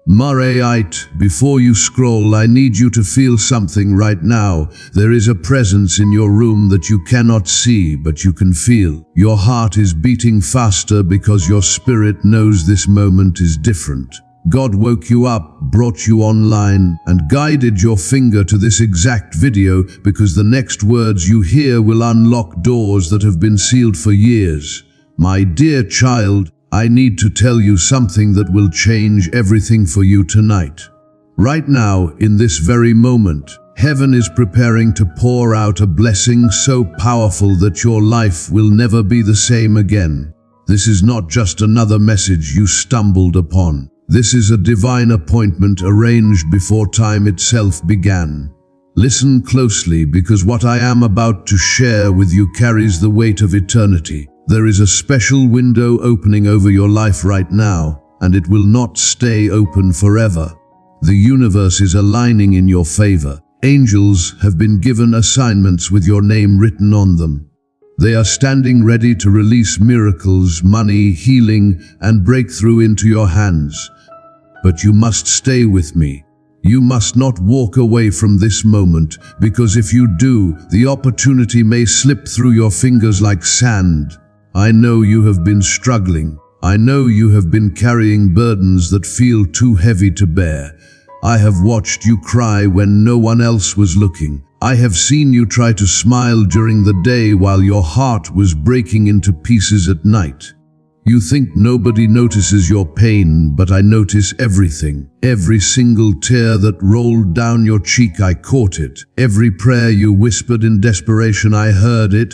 Murrayite, before you scroll, I need you to feel something right now. There is a presence in your room that you cannot see, but you can feel. Your heart is beating faster because your spirit knows this moment is different. God woke you up, brought you online, and guided your finger to this exact video because the next words you hear will unlock doors that have been sealed for years. My dear child, I need to tell you something that will change everything for you tonight. Right now, in this very moment, heaven is preparing to pour out a blessing so powerful that your life will never be the same again. This is not just another message you stumbled upon. This is a divine appointment arranged before time itself began. Listen closely, because what I am about to share with you carries the weight of eternity. There is a special window opening over your life right now, and it will not stay open forever. The universe is aligning in your favor. Angels have been given assignments with your name written on them. They are standing ready to release miracles, money, healing, and breakthrough into your hands. But you must stay with me. You must not walk away from this moment, because if you do, the opportunity may slip through your fingers like sand. I know you have been struggling. I know you have been carrying burdens that feel too heavy to bear. I have watched you cry when no one else was looking. I have seen you try to smile during the day while your heart was breaking into pieces at night. You think nobody notices your pain, but I notice everything. Every single tear that rolled down your cheek, I caught it. Every prayer you whispered in desperation, I heard it.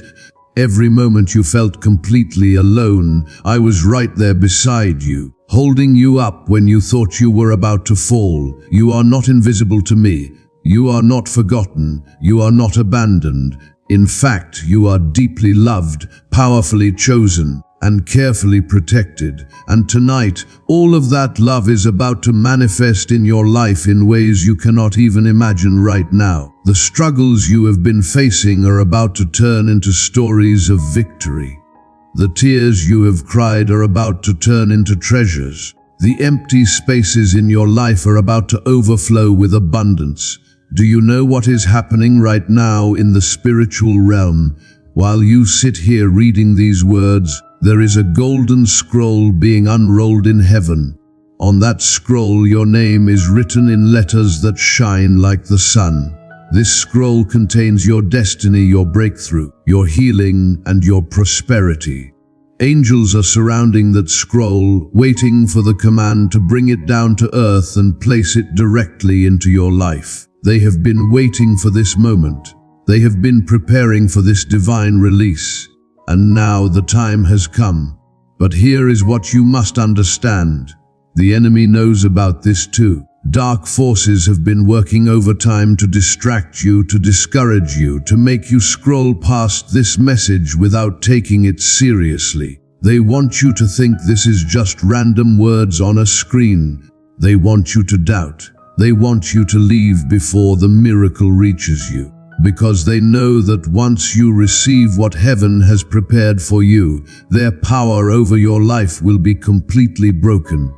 Every moment you felt completely alone, I was right there beside you, holding you up when you thought you were about to fall. You are not invisible to me. You are not forgotten. You are not abandoned. In fact, you are deeply loved, powerfully chosen, and carefully protected. And tonight, all of that love is about to manifest in your life in ways you cannot even imagine right now. The struggles you have been facing are about to turn into stories of victory. The tears you have cried are about to turn into treasures. The empty spaces in your life are about to overflow with abundance. Do you know what is happening right now in the spiritual realm? While you sit here reading these words, there is a golden scroll being unrolled in heaven. On that scroll, your name is written in letters that shine like the sun. This scroll contains your destiny, your breakthrough, your healing, and your prosperity. Angels are surrounding that scroll, waiting for the command to bring it down to earth and place it directly into your life. They have been waiting for this moment. They have been preparing for this divine release. And now the time has come. But here is what you must understand. The enemy knows about this too. Dark forces have been working overtime to distract you, to discourage you, to make you scroll past this message without taking it seriously. They want you to think this is just random words on a screen. They want you to doubt. They want you to leave before the miracle reaches you. Because they know that once you receive what heaven has prepared for you, their power over your life will be completely broken.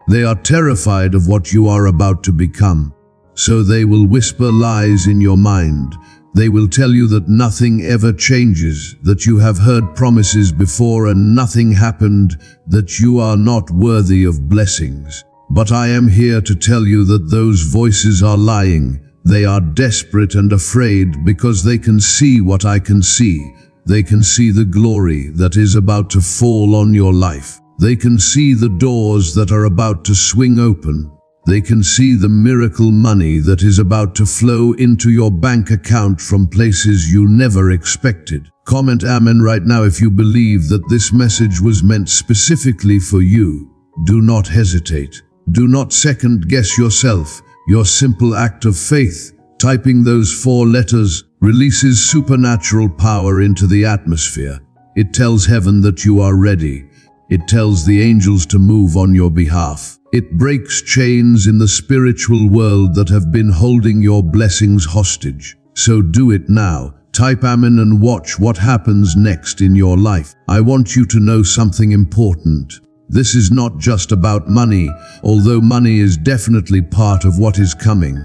They are terrified of what you are about to become. So they will whisper lies in your mind. They will tell you that nothing ever changes, that you have heard promises before and nothing happened, that you are not worthy of blessings. But I am here to tell you that those voices are lying. They are desperate and afraid because they can see what I can see. They can see the glory that is about to fall on your life. They can see the doors that are about to swing open. They can see the miracle money that is about to flow into your bank account from places you never expected. Comment Amen right now if you believe that this message was meant specifically for you. Do not hesitate. Do not second guess yourself. Your simple act of faith, typing those 4 letters, releases supernatural power into the atmosphere. It tells heaven that you are ready. It tells the angels to move on your behalf. It breaks chains in the spiritual world that have been holding your blessings hostage. So do it now. Type Amen and watch what happens next in your life. I want you to know something important. This is not just about money, although money is definitely part of what is coming.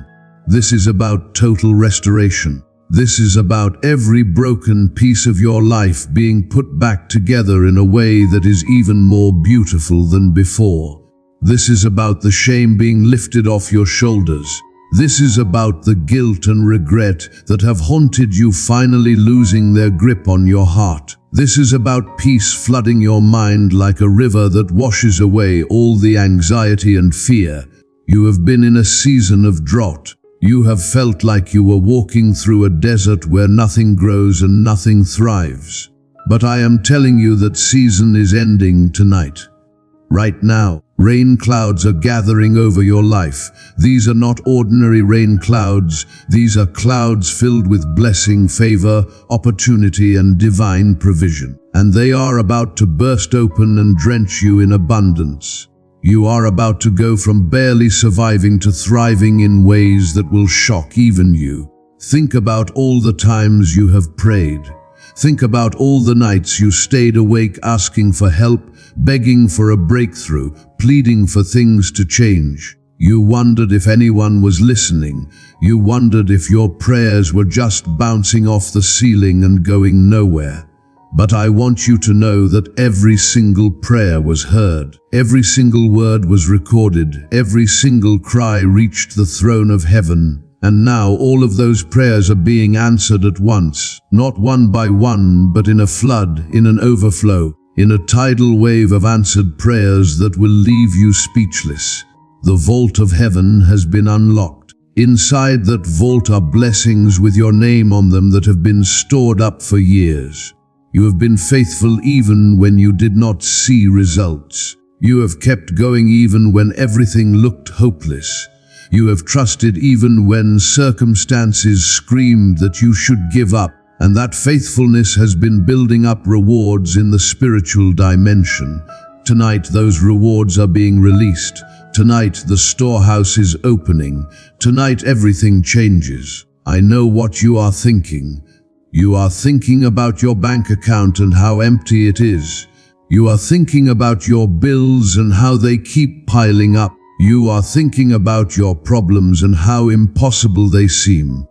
This is about total restoration. This is about every broken piece of your life being put back together in a way that is even more beautiful than before. This is about the shame being lifted off your shoulders. This is about the guilt and regret that have haunted you finally losing their grip on your heart. This is about peace flooding your mind like a river that washes away all the anxiety and fear. You have been in a season of drought. You have felt like you were walking through a desert where nothing grows and nothing thrives. But I am telling you that season is ending tonight. Right now, rain clouds are gathering over your life. These are not ordinary rain clouds. These are clouds filled with blessing, favor, opportunity, and divine provision. And they are about to burst open and drench you in abundance. You are about to go from barely surviving to thriving in ways that will shock even you. Think about all the times you have prayed. Think about all the nights you stayed awake asking for help, begging for a breakthrough, pleading for things to change. You wondered if anyone was listening. You wondered if your prayers were just bouncing off the ceiling and going nowhere. But I want you to know that every single prayer was heard. Every single word was recorded. Every single cry reached the throne of heaven. And now all of those prayers are being answered at once, not one by one, but in a flood, in an overflow, in a tidal wave of answered prayers that will leave you speechless. The vault of heaven has been unlocked. Inside that vault are blessings with your name on them that have been stored up for years. You have been faithful even when you did not see results. You have kept going even when everything looked hopeless. You have trusted even when circumstances screamed that you should give up, and that faithfulness has been building up rewards in the spiritual dimension. Tonight those rewards are being released. Tonight the storehouse is opening. Tonight everything changes. I know what you are thinking. You are thinking about your bank account and how empty it is. You are thinking about your bills and how they keep piling up. You are thinking about your problems and how impossible they seem.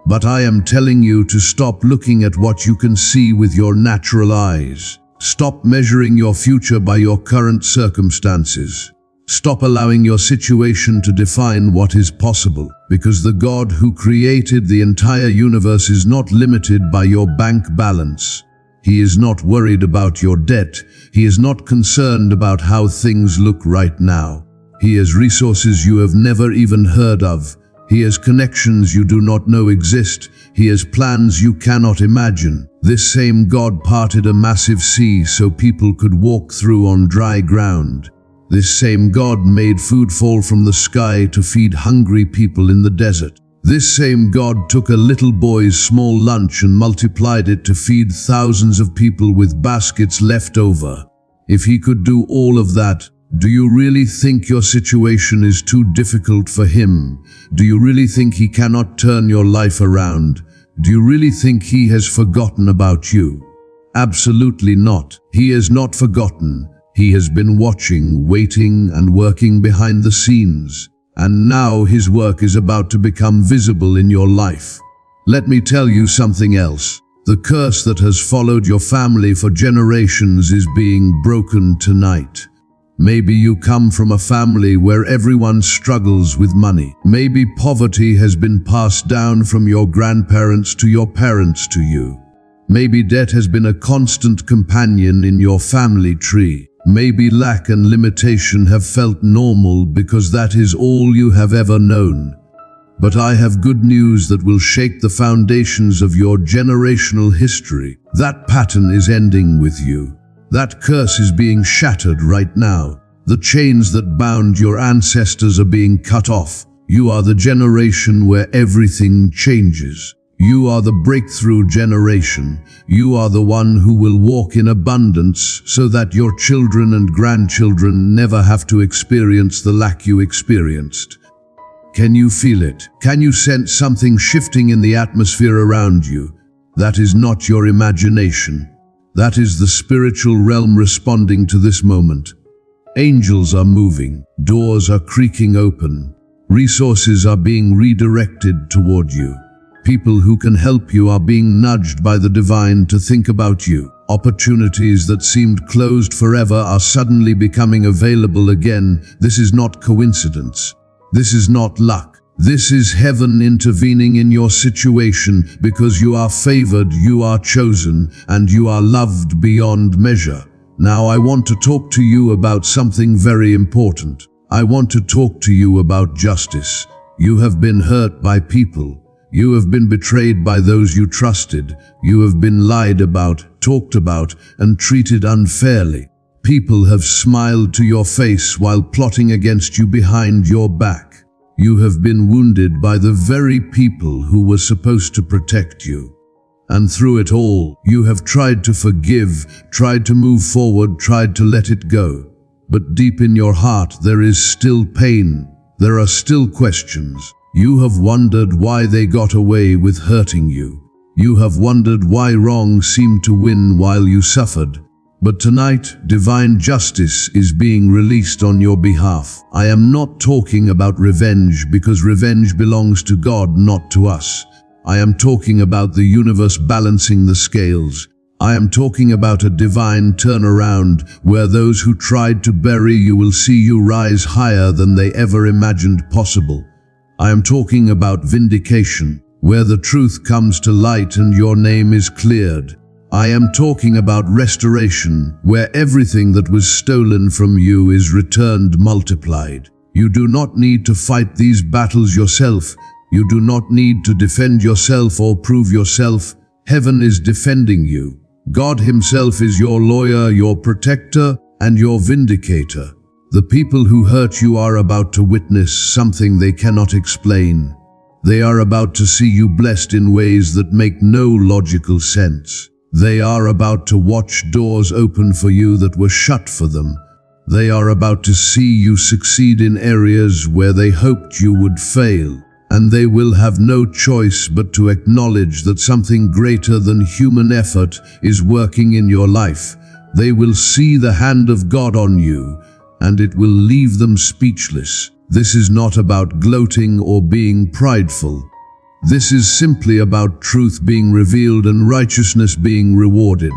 But I am telling you to stop looking at what you can see with your natural eyes. Stop measuring your future by your current circumstances. Stop allowing your situation to define what is possible, because the God who created the entire universe is not limited by your bank balance. He is not worried about your debt. He is not concerned about how things look right now. He has resources you have never even heard of. He has connections you do not know exist. He has plans you cannot imagine. This same God parted a massive sea so people could walk through on dry ground. This same God made food fall from the sky to feed hungry people in the desert. This same God took a little boy's small lunch and multiplied it to feed thousands of people with baskets left over. If he could do all of that, do you really think your situation is too difficult for him? Do you really think he cannot turn your life around? Do you really think he has forgotten about you? Absolutely not. He has not forgotten. He has been watching, waiting, and working behind the scenes. And now his work is about to become visible in your life. Let me tell you something else. The curse that has followed your family for generations is being broken tonight. Maybe you come from a family where everyone struggles with money. Maybe poverty has been passed down from your grandparents to your parents to you. Maybe debt has been a constant companion in your family tree. Maybe lack and limitation have felt normal because that is all you have ever known. But I have good news that will shake the foundations of your generational history. That pattern is ending with you. That curse is being shattered right now. The chains that bound your ancestors are being cut off. You are the generation where everything changes. You are the breakthrough generation. You are the one who will walk in abundance so that your children and grandchildren never have to experience the lack you experienced. Can you feel it? Can you sense something shifting in the atmosphere around you? That is not your imagination. That is the spiritual realm responding to this moment. Angels are moving, doors are creaking open, resources are being redirected toward you. People who can help you are being nudged by the divine to think about you. Opportunities that seemed closed forever are suddenly becoming available again. This is not coincidence. This is not luck. This is heaven intervening in your situation because you are favored, you are chosen, and you are loved beyond measure. Now I want to talk to you about something very important. I want to talk to you about justice. You have been hurt by people. You have been betrayed by those you trusted. You have been lied about, talked about, and treated unfairly. People have smiled to your face while plotting against you behind your back. You have been wounded by the very people who were supposed to protect you. And through it all, you have tried to forgive, tried to move forward, tried to let it go. But deep in your heart, there is still pain. There are still questions. You have wondered why they got away with hurting you. You have wondered why wrong seemed to win while you suffered. But tonight, divine justice is being released on your behalf. I am not talking about revenge because revenge belongs to God, not to us. I am talking about the universe balancing the scales. I am talking about a divine turnaround where those who tried to bury you will see you rise higher than they ever imagined possible. I am talking about vindication, where the truth comes to light and your name is cleared. I am talking about restoration, where everything that was stolen from you is returned multiplied. You do not need to fight these battles yourself. You do not need to defend yourself or prove yourself. Heaven is defending you. God Himself is your lawyer, your protector, and your vindicator. The people who hurt you are about to witness something they cannot explain. They are about to see you blessed in ways that make no logical sense. They are about to watch doors open for you that were shut for them. They are about to see you succeed in areas where they hoped you would fail. And they will have no choice but to acknowledge that something greater than human effort is working in your life. They will see the hand of God on you, and it will leave them speechless. This is not about gloating or being prideful. This is simply about truth being revealed and righteousness being rewarded.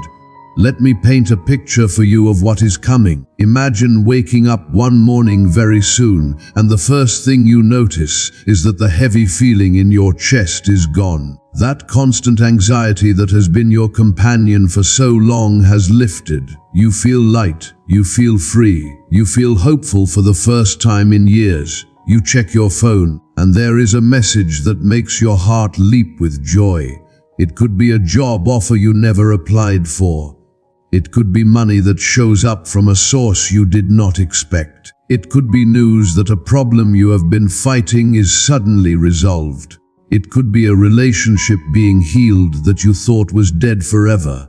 Let me paint a picture for you of what is coming. Imagine waking up one morning very soon, and the first thing you notice is that the heavy feeling in your chest is gone. That constant anxiety that has been your companion for so long has lifted. You feel light, you feel free, you feel hopeful for the first time in years. You check your phone, and there is a message that makes your heart leap with joy. It could be a job offer you never applied for. It could be money that shows up from a source you did not expect. It could be news that a problem you have been fighting is suddenly resolved. It could be a relationship being healed that you thought was dead forever.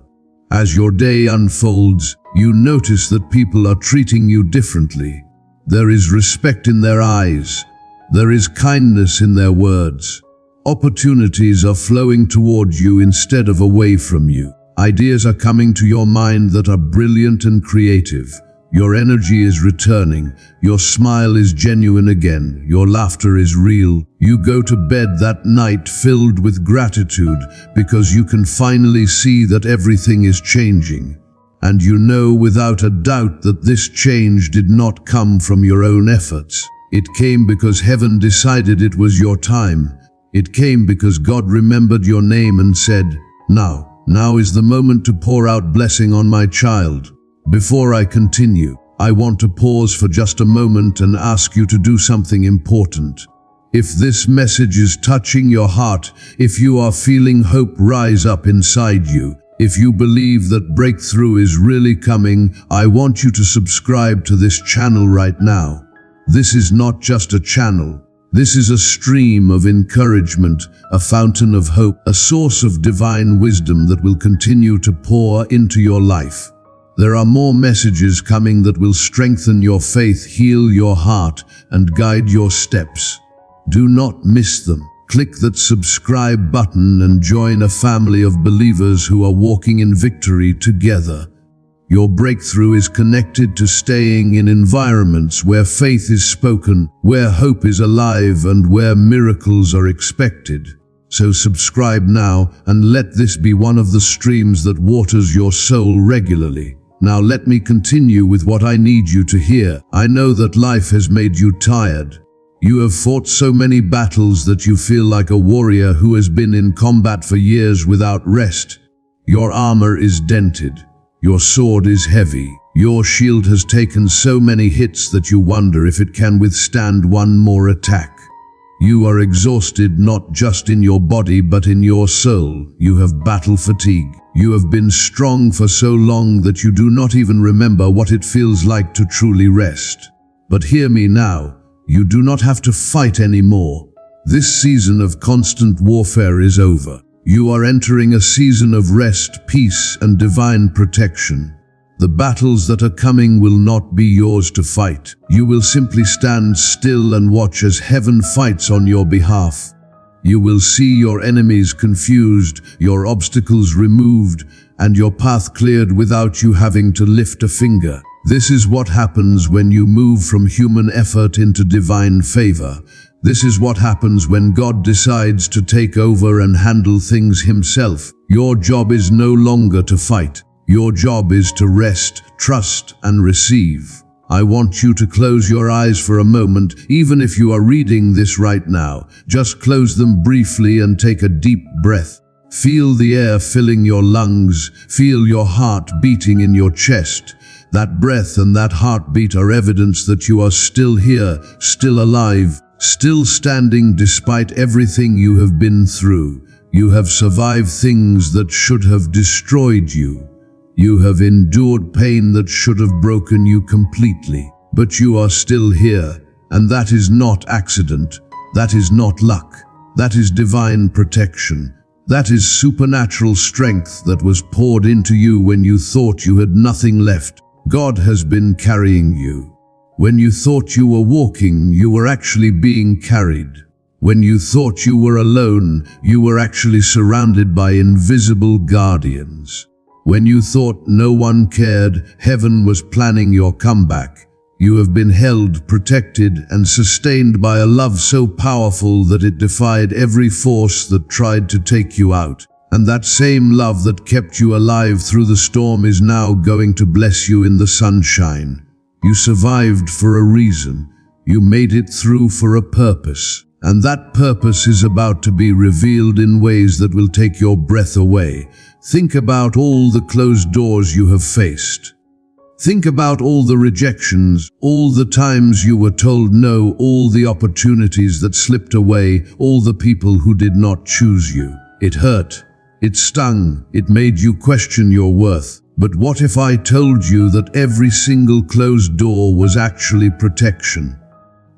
As your day unfolds, you notice that people are treating you differently. There is respect in their eyes. There is kindness in their words. Opportunities are flowing towards you instead of away from you. Ideas are coming to your mind that are brilliant and creative. Your energy is returning. Your smile is genuine again. Your laughter is real. You go to bed that night filled with gratitude because you can finally see that everything is changing. And you know without a doubt that this change did not come from your own efforts. It came because heaven decided it was your time. It came because God remembered your name and said, Now is the moment to pour out blessing on my child. Before I continue, I want to pause for just a moment and ask you to do something important. If this message is touching your heart, if you are feeling hope rise up inside you, if you believe that breakthrough is really coming, I want you to subscribe to this channel right now. This is not just a channel. This is a stream of encouragement, a fountain of hope, a source of divine wisdom that will continue to pour into your life. There are more messages coming that will strengthen your faith, heal your heart, and guide your steps. Do not miss them. Click that subscribe button and join a family of believers who are walking in victory together. Your breakthrough is connected to staying in environments where faith is spoken, where hope is alive, and where miracles are expected. So subscribe now and let this be one of the streams that waters your soul regularly. Now let me continue with what I need you to hear. I know that life has made you tired. You have fought so many battles that you feel like a warrior who has been in combat for years without rest. Your armor is dented. Your sword is heavy. Your shield has taken so many hits that you wonder if it can withstand one more attack. You are exhausted not just in your body but in your soul. You have battle fatigue. You have been strong for so long that you do not even remember what it feels like to truly rest. But hear me now, you do not have to fight anymore. This season of constant warfare is over. You are entering a season of rest, peace, and divine protection. The battles that are coming will not be yours to fight. You will simply stand still and watch as heaven fights on your behalf. You will see your enemies confused, your obstacles removed, and your path cleared without you having to lift a finger. This is what happens when you move from human effort into divine favor. This is what happens when God decides to take over and handle things himself. Your job is no longer to fight. Your job is to rest, trust, and receive. I want you to close your eyes for a moment, even if you are reading this right now. Just close them briefly and take a deep breath. Feel the air filling your lungs. Feel your heart beating in your chest. That breath and that heartbeat are evidence that you are still here, still alive, still standing despite everything you have been through. You have survived things that should have destroyed you. You have endured pain that should have broken you completely, but you are still here, and that is not accident. That is not luck. That is divine protection. That is supernatural strength that was poured into you when you thought you had nothing left. God has been carrying you. When you thought you were walking, you were actually being carried. When you thought you were alone, you were actually surrounded by invisible guardians. When you thought no one cared, heaven was planning your comeback. You have been held, protected, and sustained by a love so powerful that it defied every force that tried to take you out. And that same love that kept you alive through the storm is now going to bless you in the sunshine. You survived for a reason. You made it through for a purpose. And that purpose is about to be revealed in ways that will take your breath away. Think about all the closed doors you have faced. Think about all the rejections, all the times you were told no, all the opportunities that slipped away, all the people who did not choose you. It hurt. It stung. It made you question your worth. But what if I told you that every single closed door was actually protection?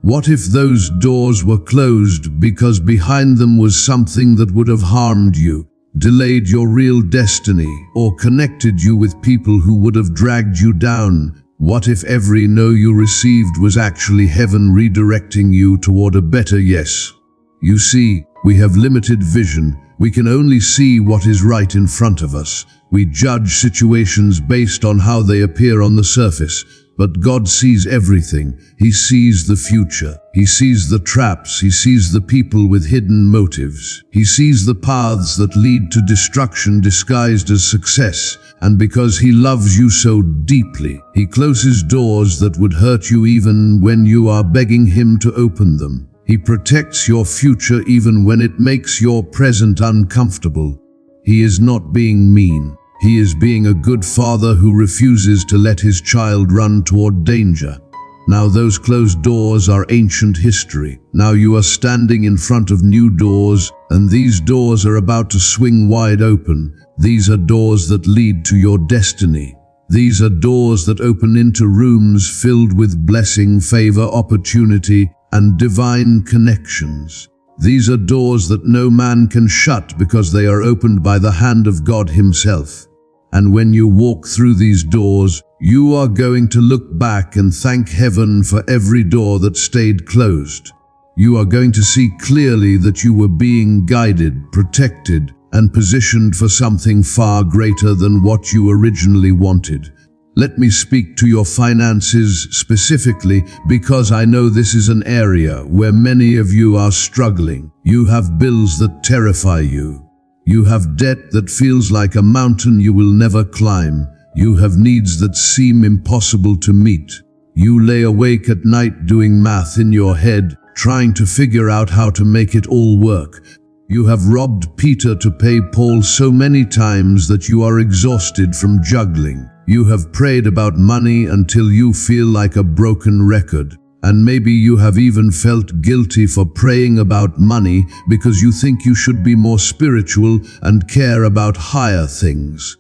What if those doors were closed because behind them was something that would have harmed you, delayed your real destiny, or connected you with people who would have dragged you down? What if every no you received was actually heaven redirecting you toward a better yes? You see, we have limited vision. We can only see what is right in front of us. We judge situations based on how they appear on the surface. But God sees everything. He sees the future. He sees the traps. He sees the people with hidden motives. He sees the paths that lead to destruction disguised as success. And because He loves you so deeply, He closes doors that would hurt you even when you are begging Him to open them. He protects your future even when it makes your present uncomfortable. He is not being mean. He is being a good father who refuses to let his child run toward danger. Now those closed doors are ancient history. Now you are standing in front of new doors, and these doors are about to swing wide open. These are doors that lead to your destiny. These are doors that open into rooms filled with blessing, favor, opportunity, and divine connections. These are doors that no man can shut because they are opened by the hand of God Himself. And when you walk through these doors, you are going to look back and thank heaven for every door that stayed closed. You are going to see clearly that you were being guided, protected, and positioned for something far greater than what you originally wanted. Let me speak to your finances specifically because I know this is an area where many of you are struggling. You have bills that terrify you. You have debt that feels like a mountain you will never climb. You have needs that seem impossible to meet. You lay awake at night doing math in your head, trying to figure out how to make it all work. You have robbed Peter to pay Paul so many times that you are exhausted from juggling. You have prayed about money until you feel like a broken record. And maybe you have even felt guilty for praying about money because you think you should be more spiritual and care about higher things.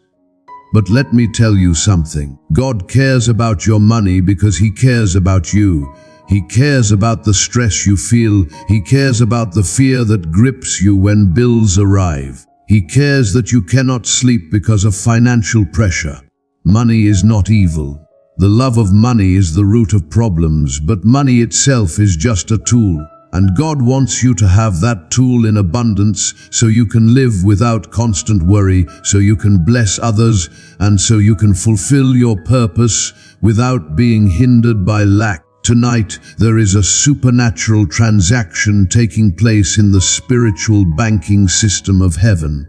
But let me tell you something. God cares about your money because He cares about you. He cares about the stress you feel. He cares about the fear that grips you when bills arrive. He cares that you cannot sleep because of financial pressure. Money is not evil. The love of money is the root of problems, but money itself is just a tool. And God wants you to have that tool in abundance so you can live without constant worry, so you can bless others, and so you can fulfill your purpose without being hindered by lack. Tonight, there is a supernatural transaction taking place in the spiritual banking system of heaven.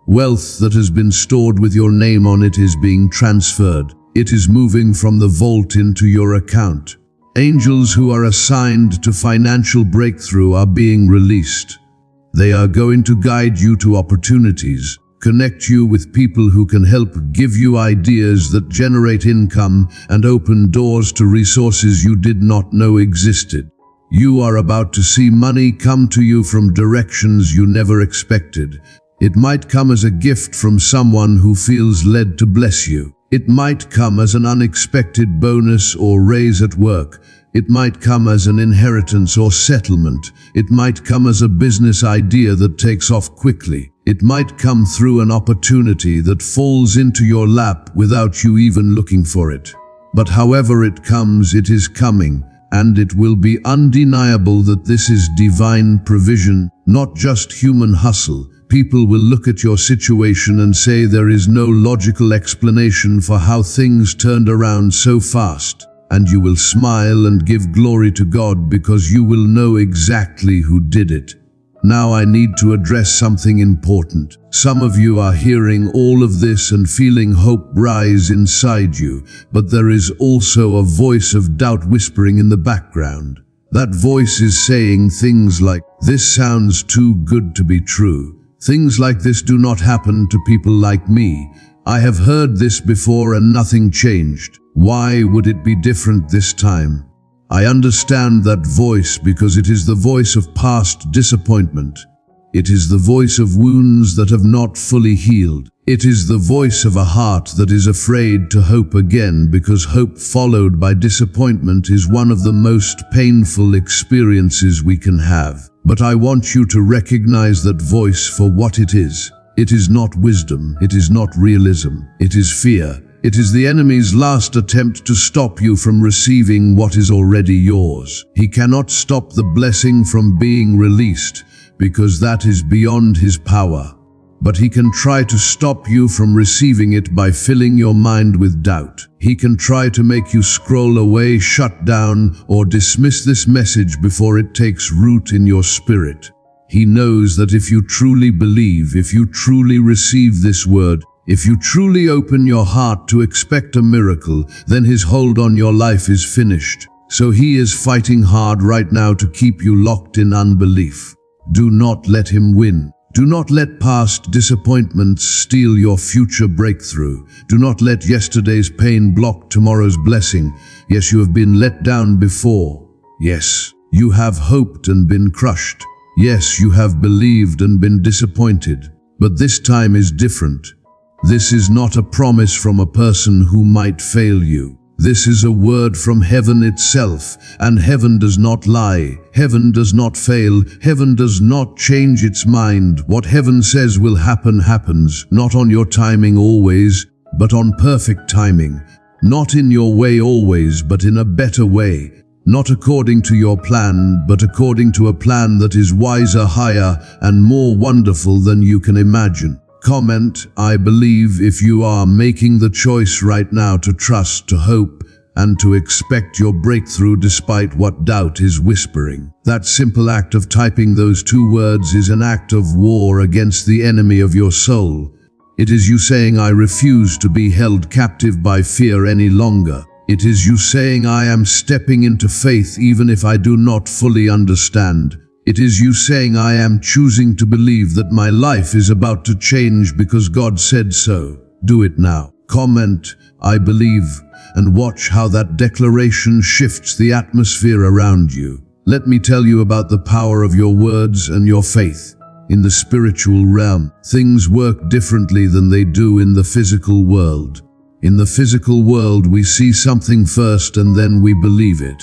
Wealth that has been stored with your name on it is being transferred. It is moving from the vault into your account. Angels who are assigned to financial breakthrough are being released. They are going to guide you to opportunities, connect you with people who can help give you ideas that generate income and open doors to resources you did not know existed. You are about to see money come to you from directions you never expected. It might come as a gift from someone who feels led to bless you. It might come as an unexpected bonus or raise at work. It might come as an inheritance or settlement. It might come as a business idea that takes off quickly. It might come through an opportunity that falls into your lap without you even looking for it. But however it comes, it is coming, and it will be undeniable that this is divine provision, not just human hustle. People will look at your situation and say there is no logical explanation for how things turned around so fast. And you will smile and give glory to God because you will know exactly who did it. Now I need to address something important. Some of you are hearing all of this and feeling hope rise inside you, but there is also a voice of doubt whispering in the background. That voice is saying things like, "This sounds too good to be true. Things like this do not happen to people like me. I have heard this before and nothing changed. Why would it be different this time?" I understand that voice because it is the voice of past disappointment. It is the voice of wounds that have not fully healed. It is the voice of a heart that is afraid to hope again because hope followed by disappointment is one of the most painful experiences we can have. But I want you to recognize that voice for what it is. It is not wisdom. It is not realism. It is fear. It is the enemy's last attempt to stop you from receiving what is already yours. He cannot stop the blessing from being released because that is beyond his power. But he can try to stop you from receiving it by filling your mind with doubt. He can try to make you scroll away, shut down, or dismiss this message before it takes root in your spirit. He knows that if you truly believe, if you truly receive this word, if you truly open your heart to expect a miracle, then his hold on your life is finished. So he is fighting hard right now to keep you locked in unbelief. Do not let him win. Do not let past disappointments steal your future breakthrough. Do not let yesterday's pain block tomorrow's blessing. Yes, you have been let down before. Yes, you have hoped and been crushed. Yes, you have believed and been disappointed. But this time is different. This is not a promise from a person who might fail you. This is a word from heaven itself, and heaven does not lie. Heaven does not fail. Heaven does not change its mind. What heaven says will happen happens, not on your timing always, but on perfect timing. Not in your way always, but in a better way. Not according to your plan, but according to a plan that is wiser, higher, and more wonderful than you can imagine. Comment, I believe, if you are making the choice right now to trust, to hope, and to expect your breakthrough despite what doubt is whispering. That simple act of typing those 2 words is an act of war against the enemy of your soul. It is you saying, I refuse to be held captive by fear any longer. It is you saying, I am stepping into faith even if I do not fully understand. It is you saying, I am choosing to believe that my life is about to change because God said so. Do it now. Comment, I believe, and watch how that declaration shifts the atmosphere around you. Let me tell you about the power of your words and your faith. In the spiritual realm, things work differently than they do in the physical world. In the physical world, we see something first and then we believe it.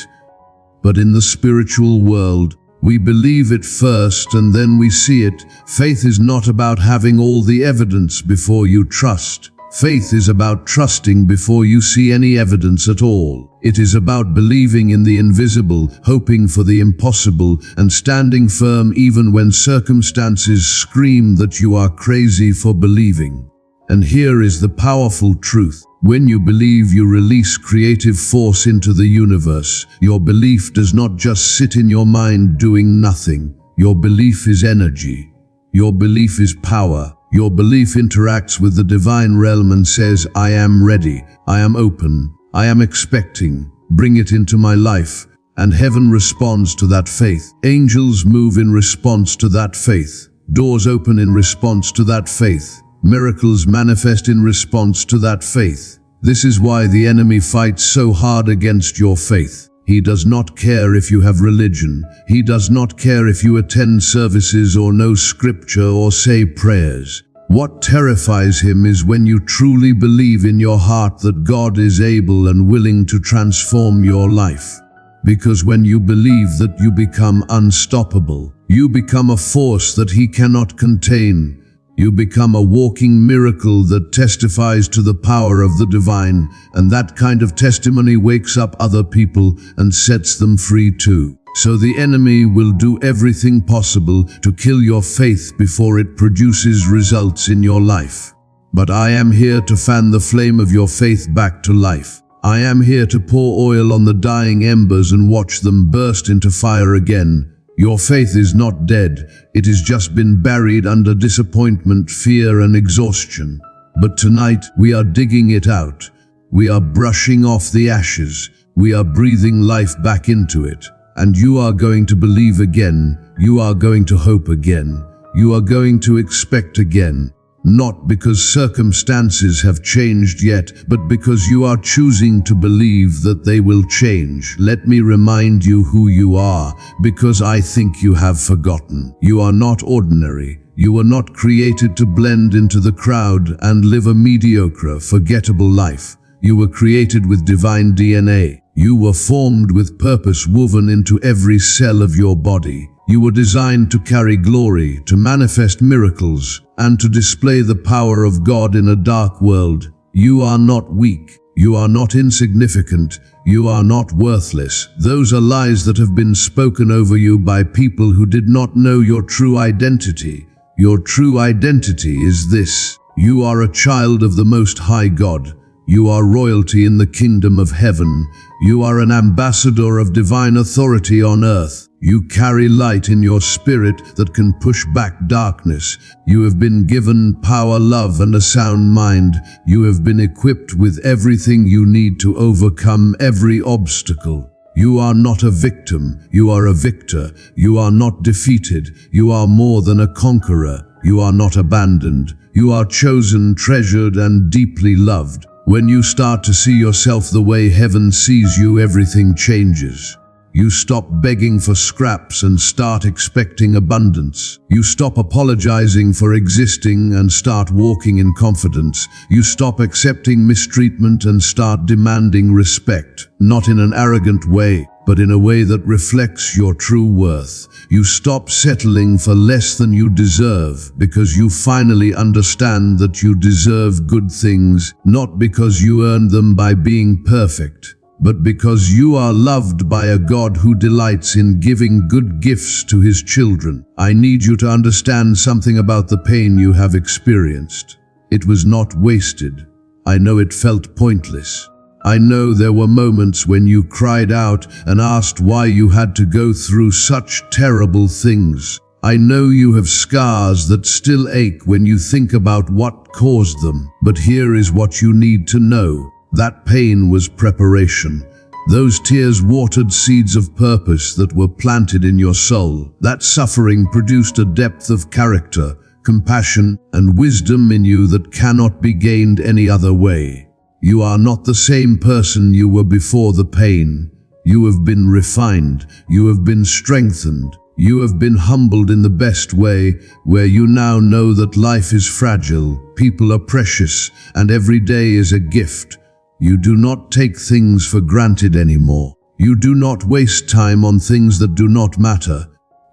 But in the spiritual world, we believe it first and then we see it. Faith is not about having all the evidence before you trust. Faith is about trusting before you see any evidence at all. It is about believing in the invisible, hoping for the impossible, and standing firm even when circumstances scream that you are crazy for believing. And here is the powerful truth. When you believe, you release creative force into the universe. Your belief does not just sit in your mind doing nothing. Your belief is energy. Your belief is power. Your belief interacts with the divine realm and says, I am ready, I am open, I am expecting, bring it into my life. And heaven responds to that faith. Angels move in response to that faith. Doors open in response to that faith. Miracles manifest in response to that faith. This is why the enemy fights so hard against your faith. He does not care if you have religion. He does not care if you attend services or know scripture or say prayers. What terrifies him is when you truly believe in your heart that God is able and willing to transform your life. Because when you believe that, you become unstoppable. You become a force that he cannot contain. You become a walking miracle that testifies to the power of the divine, and that kind of testimony wakes up other people and sets them free too. So the enemy will do everything possible to kill your faith before it produces results in your life. But I am here to fan the flame of your faith back to life. I am here to pour oil on the dying embers and watch them burst into fire again. Your faith is not dead, it has just been buried under disappointment, fear, and exhaustion. But tonight, we are digging it out. We are brushing off the ashes. We are breathing life back into it. And you are going to believe again. You are going to hope again. You are going to expect again. Not because circumstances have changed yet, but because you are choosing to believe that they will change. Let me remind you who you are, because I think you have forgotten. You are not ordinary. You were not created to blend into the crowd and live a mediocre, forgettable life. You were created with divine DNA. You were formed with purpose woven into every cell of your body. You were designed to carry glory, to manifest miracles, and to display the power of God in a dark world. You are not weak. You are not insignificant. You are not worthless. Those are lies that have been spoken over you by people who did not know your true identity. Your true identity is this: you are a child of the Most High God. You are royalty in the kingdom of heaven. You are an ambassador of divine authority on earth. You carry light in your spirit that can push back darkness. You have been given power, love, and a sound mind. You have been equipped with everything you need to overcome every obstacle. You are not a victim. You are a victor. You are not defeated. You are more than a conqueror. You are not abandoned. You are chosen, treasured, and deeply loved. When you start to see yourself the way heaven sees you, everything changes. You stop begging for scraps and start expecting abundance. You stop apologizing for existing and start walking in confidence. You stop accepting mistreatment and start demanding respect, not in an arrogant way, but in a way that reflects your true worth. You stop settling for less than you deserve because you finally understand that you deserve good things, not because you earned them by being perfect, but because you are loved by a God who delights in giving good gifts to his children. I need you to understand something about the pain you have experienced. It was not wasted. I know it felt pointless. I know there were moments when you cried out and asked why you had to go through such terrible things. I know you have scars that still ache when you think about what caused them. But here is what you need to know. That pain was preparation. Those tears watered seeds of purpose that were planted in your soul. That suffering produced a depth of character, compassion, and wisdom in you that cannot be gained any other way. You are not the same person you were before the pain. You have been refined. You have been strengthened. You have been humbled in the best way, where you now know that life is fragile, people are precious, and every day is a gift. You do not take things for granted anymore. You do not waste time on things that do not matter.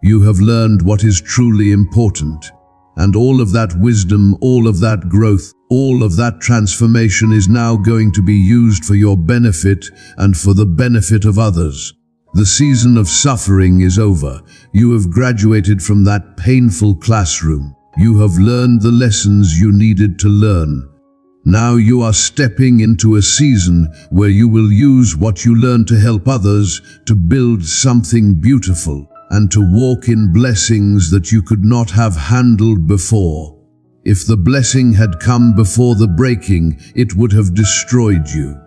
You have learned what is truly important. And all of that wisdom, all of that growth, all of that transformation is now going to be used for your benefit and for the benefit of others. The season of suffering is over. You have graduated from that painful classroom. You have learned the lessons you needed to learn. Now you are stepping into a season where you will use what you learned to help others, to build something beautiful, and to walk in blessings that you could not have handled before. If the blessing had come before the breaking, it would have destroyed you.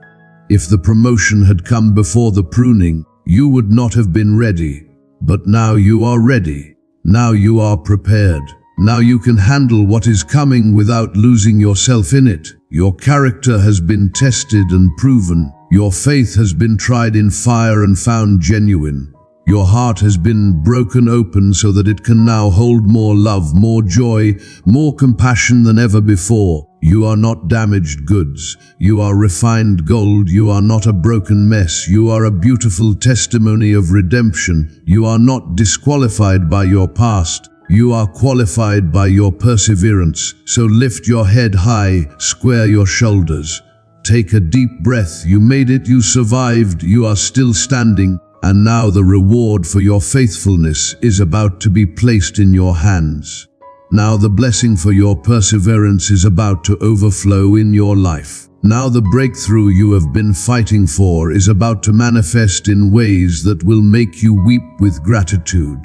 If the promotion had come before the pruning, you would not have been ready. But now you are ready. Now you are prepared. Now you can handle what is coming without losing yourself in it. Your character has been tested and proven. Your faith has been tried in fire and found genuine. Your heart has been broken open so that it can now hold more love, more joy, more compassion than ever before. You are not damaged goods. You are refined gold. You are not a broken mess. You are a beautiful testimony of redemption. You are not disqualified by your past. You are qualified by your perseverance. So lift your head high, square your shoulders. Take a deep breath. You made it. You survived. You are still standing. And now the reward for your faithfulness is about to be placed in your hands. Now the blessing for your perseverance is about to overflow in your life. Now the breakthrough you have been fighting for is about to manifest in ways that will make you weep with gratitude.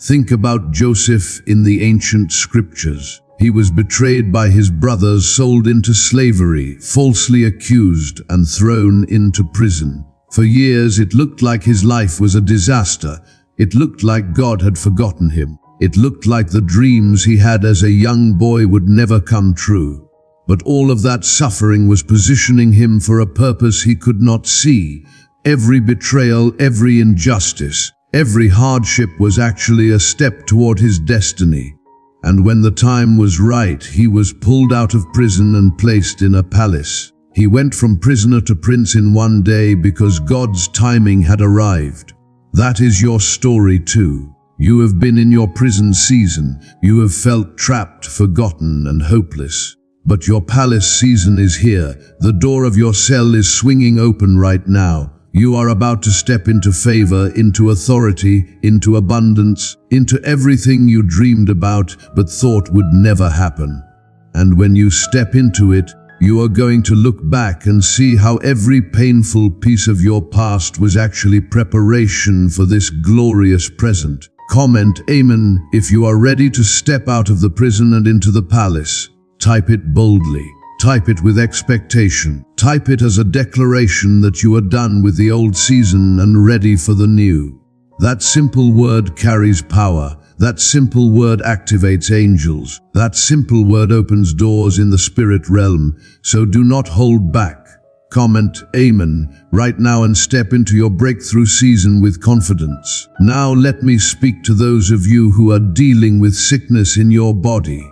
Think about Joseph in the ancient scriptures. He was betrayed by his brothers, sold into slavery, falsely accused, and thrown into prison. For years it looked like his life was a disaster. It looked like God had forgotten him. It looked like the dreams he had as a young boy would never come true. But all of that suffering was positioning him for a purpose he could not see. Every betrayal, every injustice, every hardship was actually a step toward his destiny. And when the time was right, he was pulled out of prison and placed in a palace. He went from prisoner to prince in one day because God's timing had arrived. That is your story too. You have been in your prison season. You have felt trapped, forgotten, and hopeless. But your palace season is here. The door of your cell is swinging open right now. You are about to step into favor, into authority, into abundance, into everything you dreamed about but thought would never happen. And when you step into it, you are going to look back and see how every painful piece of your past was actually preparation for this glorious present. Comment Amen if you are ready to step out of the prison and into the palace. Type it boldly. Type it with expectation. Type it as a declaration that you are done with the old season and ready for the new. That simple word carries power. That simple word activates angels. That simple word opens doors in the spirit realm. So do not hold back. Comment Amen right now and step into your breakthrough season with confidence. Now let me speak to those of you who are dealing with sickness in your body.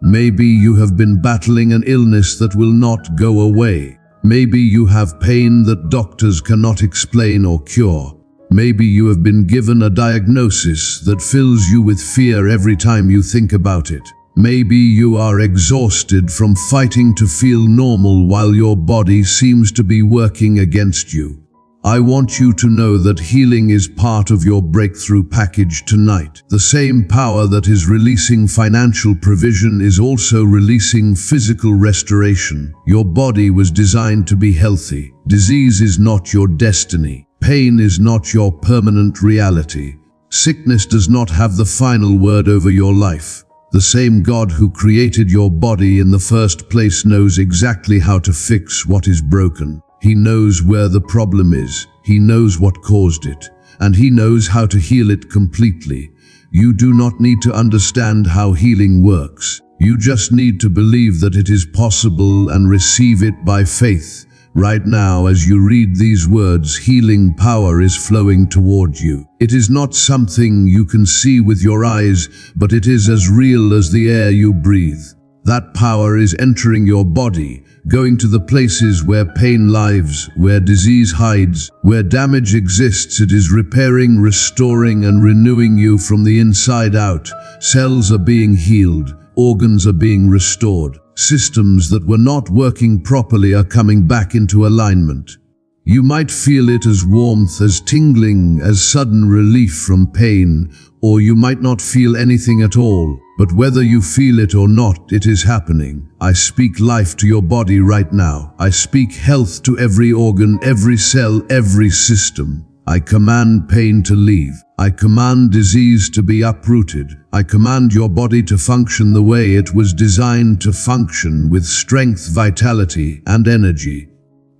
Maybe you have been battling an illness that will not go away. Maybe you have pain that doctors cannot explain or cure. Maybe you have been given a diagnosis that fills you with fear every time you think about it. Maybe you are exhausted from fighting to feel normal while your body seems to be working against you. I want you to know that healing is part of your breakthrough package tonight. The same power that is releasing financial provision is also releasing physical restoration. Your body was designed to be healthy. Disease is not your destiny. Pain is not your permanent reality. Sickness does not have the final word over your life. The same God who created your body in the first place knows exactly how to fix what is broken. He knows where the problem is. He knows what caused it. And He knows how to heal it completely. You do not need to understand how healing works. You just need to believe that it is possible and receive it by faith. Right now, as you read these words, healing power is flowing toward you. It is not something you can see with your eyes, but it is as real as the air you breathe. That power is entering your body, going to the places where pain lives, where disease hides, where damage exists. It is repairing, restoring, and renewing you from the inside out. Cells are being healed, organs are being restored. Systems that were not working properly are coming back into alignment. You might feel it as warmth, as tingling, as sudden relief from pain, or you might not feel anything at all. But whether you feel it or not, it is happening. I speak life to your body right now. I speak health to every organ, every cell, every system. I command pain to leave. I command disease to be uprooted. I command your body to function the way it was designed to function, with strength, vitality, and energy.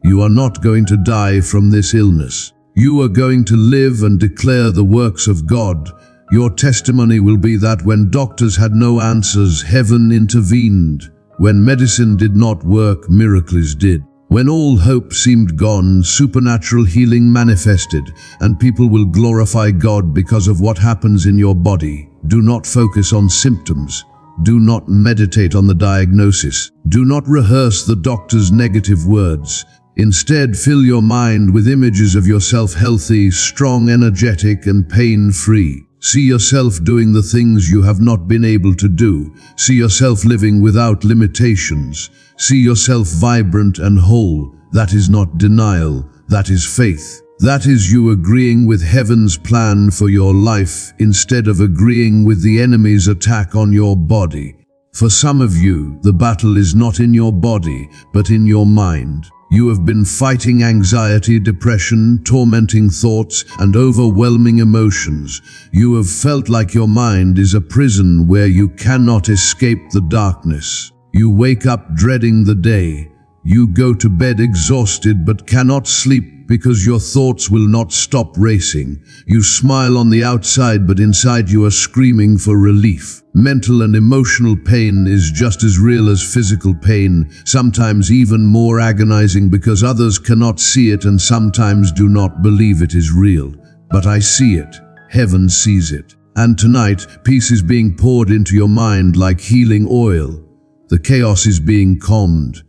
You are not going to die from this illness. You are going to live and declare the works of God. Your testimony will be that when doctors had no answers, heaven intervened. When medicine did not work, miracles did. When all hope seemed gone, supernatural healing manifested, and people will glorify God because of what happens in your body. Do not focus on symptoms. Do not meditate on the diagnosis. Do not rehearse the doctor's negative words. Instead, fill your mind with images of yourself healthy, strong, energetic, and pain-free. See yourself doing the things you have not been able to do. See yourself living without limitations. See yourself vibrant and whole. That is not denial. That is faith. That is you agreeing with heaven's plan for your life instead of agreeing with the enemy's attack on your body. For some of you, the battle is not in your body, but in your mind. You have been fighting anxiety, depression, tormenting thoughts, and overwhelming emotions. You have felt like your mind is a prison where you cannot escape the darkness. You wake up dreading the day. You go to bed exhausted but cannot sleep because your thoughts will not stop racing. You smile on the outside but inside you are screaming for relief. Mental and emotional pain is just as real as physical pain, sometimes even more agonizing because others cannot see it and sometimes do not believe it is real. But I see it. Heaven sees it. And tonight, peace is being poured into your mind like healing oil. The chaos is being calmed.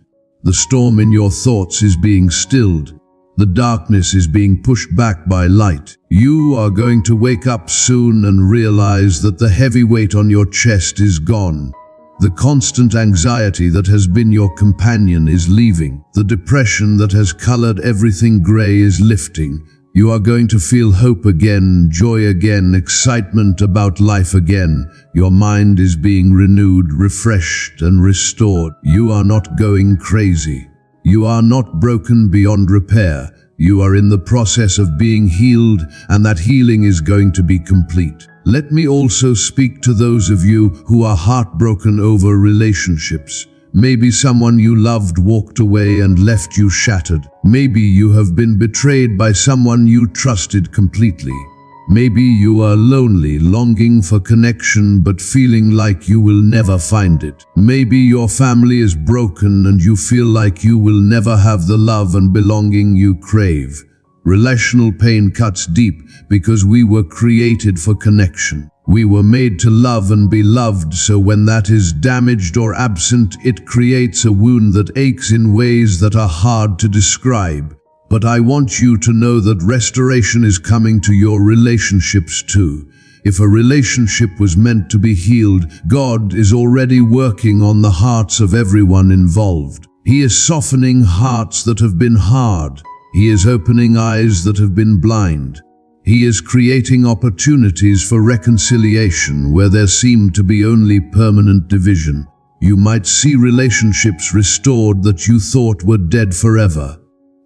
The storm in your thoughts is being stilled. The darkness is being pushed back by light. You are going to wake up soon and realize that the heavy weight on your chest is gone. The constant anxiety that has been your companion is leaving. The depression that has colored everything gray is lifting. You are going to feel hope again, joy again, excitement about life again. Your mind is being renewed, refreshed, and restored. You are not going crazy. You are not broken beyond repair. You are in the process of being healed, and that healing is going to be complete. Let me also speak to those of you who are heartbroken over relationships. Maybe someone you loved walked away and left you shattered. Maybe you have been betrayed by someone you trusted completely. Maybe you are lonely, longing for connection but feeling like you will never find it. Maybe your family is broken and you feel like you will never have the love and belonging you crave. Relational pain cuts deep because we were created for connection. We were made to love and be loved, so when that is damaged or absent, it creates a wound that aches in ways that are hard to describe. But I want you to know that restoration is coming to your relationships too. If a relationship was meant to be healed, God is already working on the hearts of everyone involved. He is softening hearts that have been hard. He is opening eyes that have been blind. He is creating opportunities for reconciliation where there seemed to be only permanent division. You might see relationships restored that you thought were dead forever.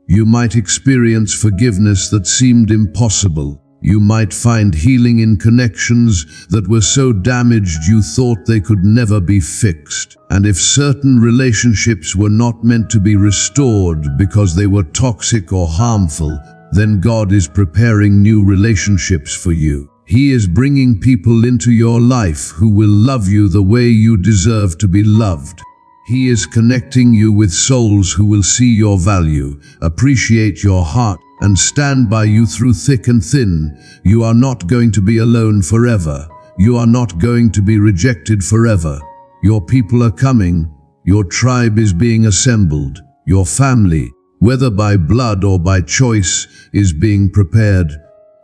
You might experience forgiveness that seemed impossible. You might find healing in connections that were so damaged you thought they could never be fixed. And if certain relationships were not meant to be restored because they were toxic or harmful, then God is preparing new relationships for you. He is bringing people into your life who will love you the way you deserve to be loved. He is connecting you with souls who will see your value, appreciate your heart, and stand by you through thick and thin. You are not going to be alone forever. You are not going to be rejected forever. Your people are coming. Your tribe is being assembled. Your family, whether by blood or by choice, is being prepared.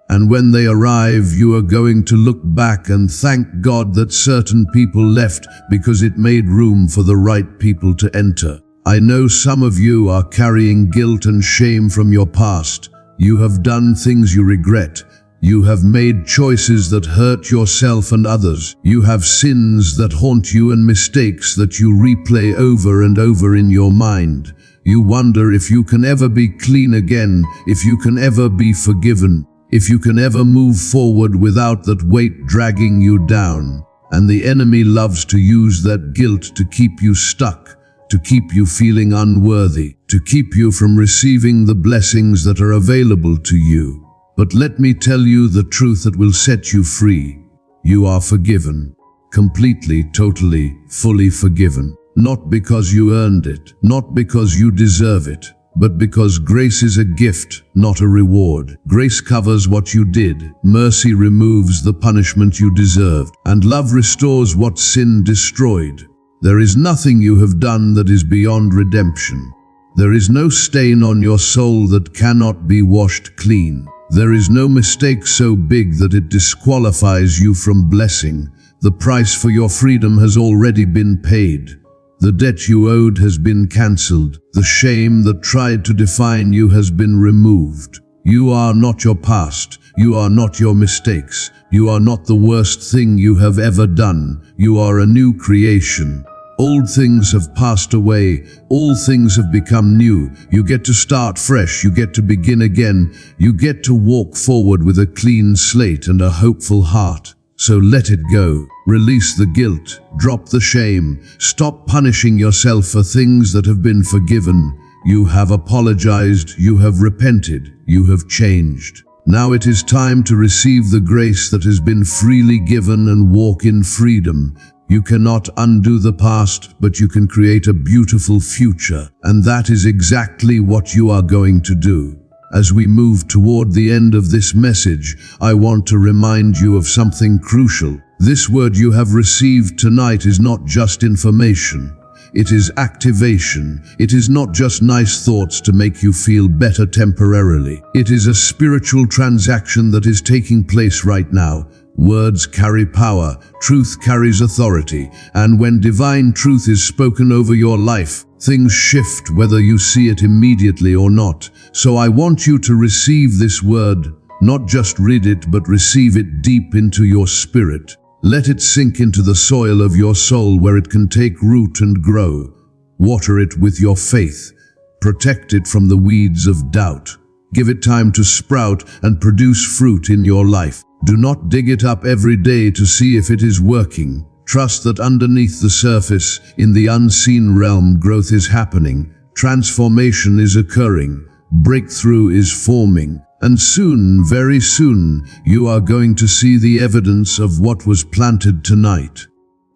And when they arrive, you are going to look back and thank God that certain people left because it made room for the right people to enter. I know some of you are carrying guilt and shame from your past. You have done things you regret. You have made choices that hurt yourself and others. You have sins that haunt you and mistakes that you replay over and over in your mind. You wonder if you can ever be clean again, if you can ever be forgiven, if you can ever move forward without that weight dragging you down. And the enemy loves to use that guilt to keep you stuck, to keep you feeling unworthy, to keep you from receiving the blessings that are available to you. But let me tell you the truth that will set you free. You are forgiven. Completely, totally, fully forgiven. Not because you earned it, not because you deserve it, but because grace is a gift, not a reward. Grace covers what you did, mercy removes the punishment you deserved, and love restores what sin destroyed. There is nothing you have done that is beyond redemption. There is no stain on your soul that cannot be washed clean. There is no mistake so big that it disqualifies you from blessing. The price for your freedom has already been paid. The debt you owed has been cancelled. The shame that tried to define you has been removed. You are not your past. You are not your mistakes. You are not the worst thing you have ever done. You are a new creation. Old things have passed away. All things have become new. You get to start fresh. You get to begin again. You get to walk forward with a clean slate and a hopeful heart. So let it go. Release the guilt. Drop the shame. Stop punishing yourself for things that have been forgiven. You have apologized. You have repented. You have changed. Now it is time to receive the grace that has been freely given and walk in freedom. You cannot undo the past, but you can create a beautiful future. And that is exactly what you are going to do. As we move toward the end of this message, I want to remind you of something crucial. This word you have received tonight is not just information. It is activation. It is not just nice thoughts to make you feel better temporarily. It is a spiritual transaction that is taking place right now. Words carry power, truth carries authority, and when divine truth is spoken over your life, things shift whether you see it immediately or not. So I want you to receive this word, not just read it, but receive it deep into your spirit. Let it sink into the soil of your soul where it can take root and grow. Water it with your faith. Protect it from the weeds of doubt. Give it time to sprout and produce fruit in your life. Do not dig it up every day to see if it is working. Trust that underneath the surface, in the unseen realm, growth is happening. Transformation is occurring. Breakthrough is forming. And soon, very soon, you are going to see the evidence of what was planted tonight.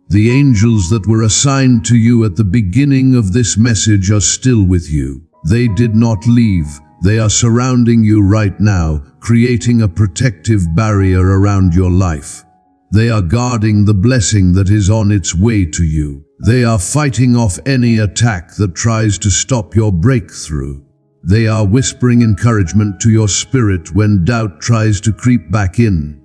The angels that were assigned to you at the beginning of this message are still with you. They did not leave. They are surrounding you right now, creating a protective barrier around your life. They are guarding the blessing that is on its way to you. They are fighting off any attack that tries to stop your breakthrough. They are whispering encouragement to your spirit when doubt tries to creep back in.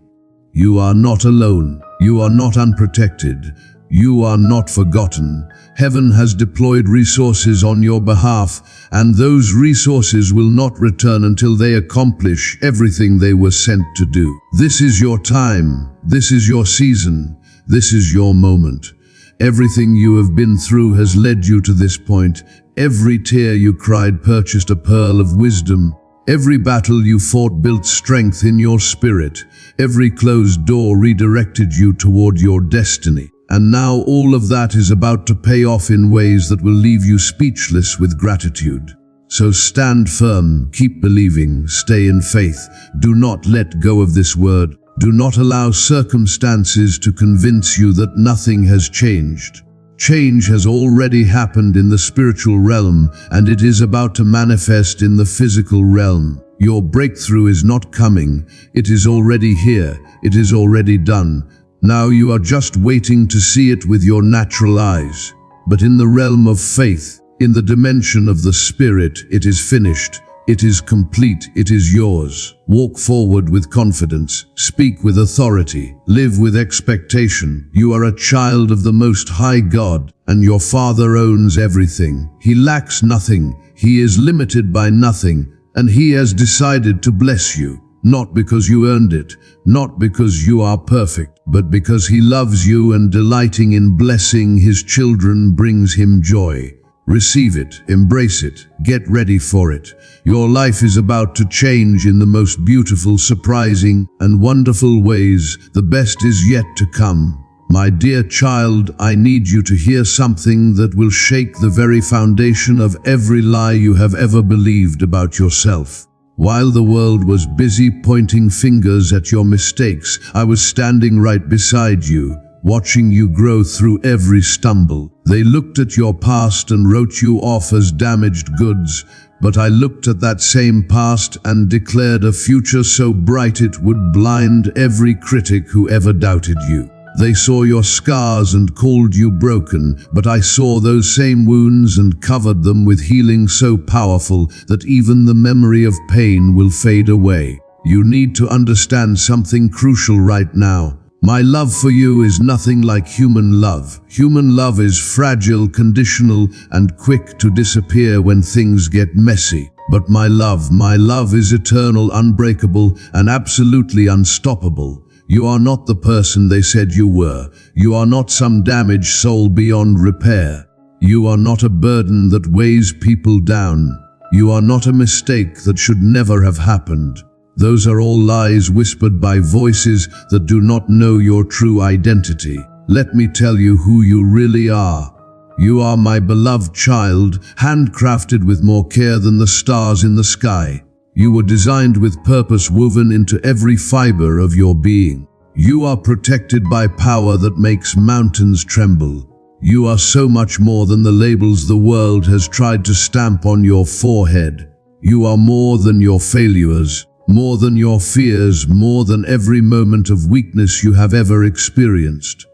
You are not alone. You are not unprotected. You are not forgotten. Heaven has deployed resources on your behalf, and those resources will not return until they accomplish everything they were sent to do. This is your time. This is your season. This is your moment. Everything you have been through has led you to this point. Every tear you cried purchased a pearl of wisdom. Every battle you fought built strength in your spirit. Every closed door redirected you toward your destiny. And now all of that is about to pay off in ways that will leave you speechless with gratitude. So stand firm, keep believing, stay in faith. Do not let go of this word. Do not allow circumstances to convince you that nothing has changed. Change has already happened in the spiritual realm, and it is about to manifest in the physical realm. Your breakthrough is not coming. It is already here. It is already done. Now you are just waiting to see it with your natural eyes. But in the realm of faith, in the dimension of the Spirit, it is finished. It is complete. It is yours. Walk forward with confidence. Speak with authority. Live with expectation. You are a child of the Most High God, and your Father owns everything. He lacks nothing. He is limited by nothing, and He has decided to bless you. Not because you earned it, not because you are perfect, but because He loves you, and delighting in blessing His children brings Him joy. Receive it, embrace it, get ready for it. Your life is about to change in the most beautiful, surprising, and wonderful ways. The best is yet to come. My dear child, I need you to hear something that will shake the very foundation of every lie you have ever believed about yourself. While the world was busy pointing fingers at your mistakes, I was standing right beside you, watching you grow through every stumble. They looked at your past and wrote you off as damaged goods, but I looked at that same past and declared a future so bright it would blind every critic who ever doubted you. They saw your scars and called you broken, but I saw those same wounds and covered them with healing so powerful that even the memory of pain will fade away. You need to understand something crucial right now. My love for you is nothing like human love. Human love is fragile, conditional, and quick to disappear when things get messy. But my love is eternal, unbreakable, and absolutely unstoppable. You are not the person they said you were. You are not some damaged soul beyond repair. You are not a burden that weighs people down. You are not a mistake that should never have happened. Those are all lies whispered by voices that do not know your true identity. Let me tell you who you really are. You are my beloved child, handcrafted with more care than the stars in the sky. You were designed with purpose woven into every fiber of your being. You are protected by power that makes mountains tremble. You are so much more than the labels the world has tried to stamp on your forehead. You are more than your failures, more than your fears, more than every moment of weakness you have ever experienced.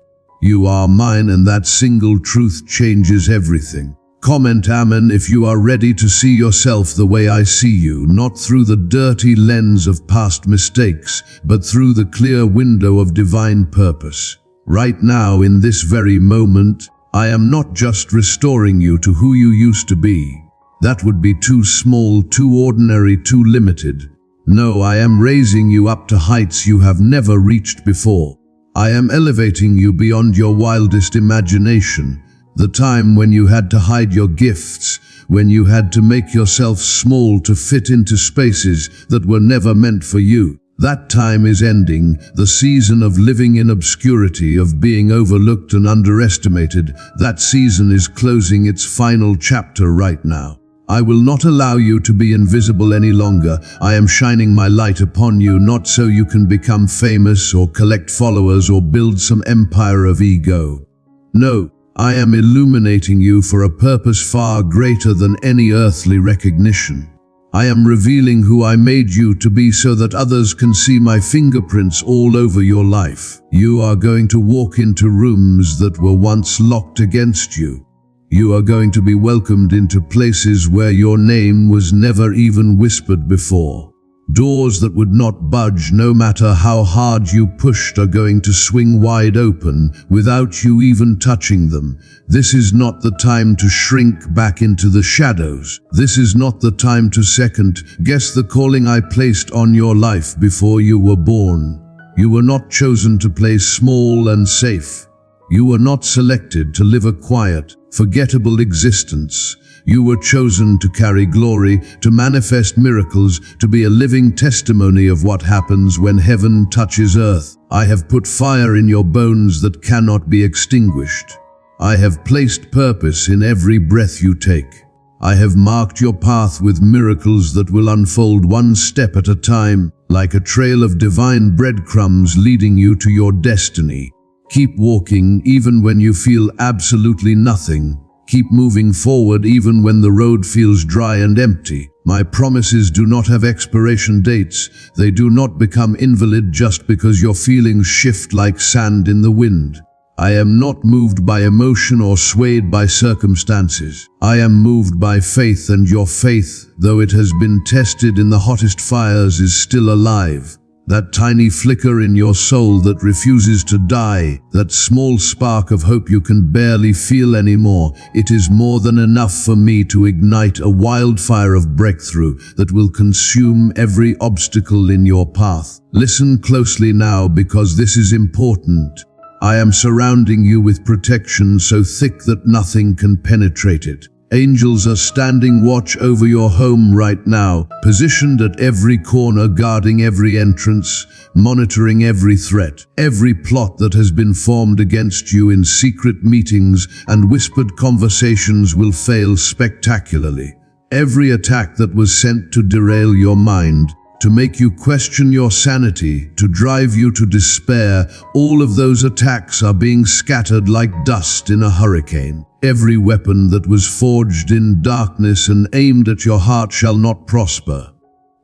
You are mine, and that single truth changes everything. Comment Amen if you are ready to see yourself the way I see you, not through the dirty lens of past mistakes, but through the clear window of divine purpose. Right now, in this very moment, I am not just restoring you to who you used to be. That would be too small, too ordinary, too limited. No, I am raising you up to heights you have never reached before. I am elevating you beyond your wildest imagination. The time when you had to hide your gifts, when you had to make yourself small to fit into spaces that were never meant for you. That time is ending. The season of living in obscurity, of being overlooked and underestimated, that season is closing its final chapter right now. I will not allow you to be invisible any longer. I am shining my light upon you, not so you can become famous or collect followers or build some empire of ego. No, I am illuminating you for a purpose far greater than any earthly recognition. I am revealing who I made you to be so that others can see my fingerprints all over your life. You are going to walk into rooms that were once locked against you. You are going to be welcomed into places where your name was never even whispered before. Doors that would not budge no matter how hard you pushed are going to swing wide open without you even touching them. This is not the time to shrink back into the shadows. This is not the time to second guess the calling I placed on your life before you were born. You were not chosen to play small and safe. You were not selected to live a quiet, forgettable existence. You were chosen to carry glory, to manifest miracles, to be a living testimony of what happens when heaven touches earth. I have put fire in your bones that cannot be extinguished. I have placed purpose in every breath you take. I have marked your path with miracles that will unfold one step at a time, like a trail of divine breadcrumbs leading you to your destiny. Keep walking even when you feel absolutely nothing. Keep moving forward even when the road feels dry and empty. My promises do not have expiration dates. They do not become invalid just because your feelings shift like sand in the wind. I am not moved by emotion or swayed by circumstances. I am moved by faith, and your faith, though it has been tested in the hottest fires, is still alive. That tiny flicker in your soul that refuses to die, that small spark of hope you can barely feel anymore, it is more than enough for me to ignite a wildfire of breakthrough that will consume every obstacle in your path. Listen closely now, because this is important. I am surrounding you with protection so thick that nothing can penetrate it. Angels are standing watch over your home right now, positioned at every corner, guarding every entrance, monitoring every threat. Every plot that has been formed against you in secret meetings and whispered conversations will fail spectacularly. Every attack that was sent to derail your mind, to make you question your sanity, to drive you to despair, all of those attacks are being scattered like dust in a hurricane. Every weapon that was forged in darkness and aimed at your heart shall not prosper.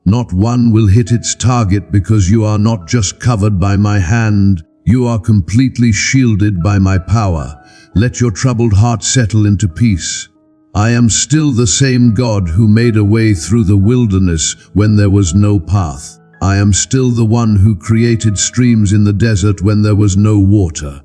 Not one will hit its target, because you are not just covered by my hand, you are completely shielded by my power. Let your troubled heart settle into peace. I am still the same God who made a way through the wilderness when there was no path. I am still the one who created streams in the desert when there was no water.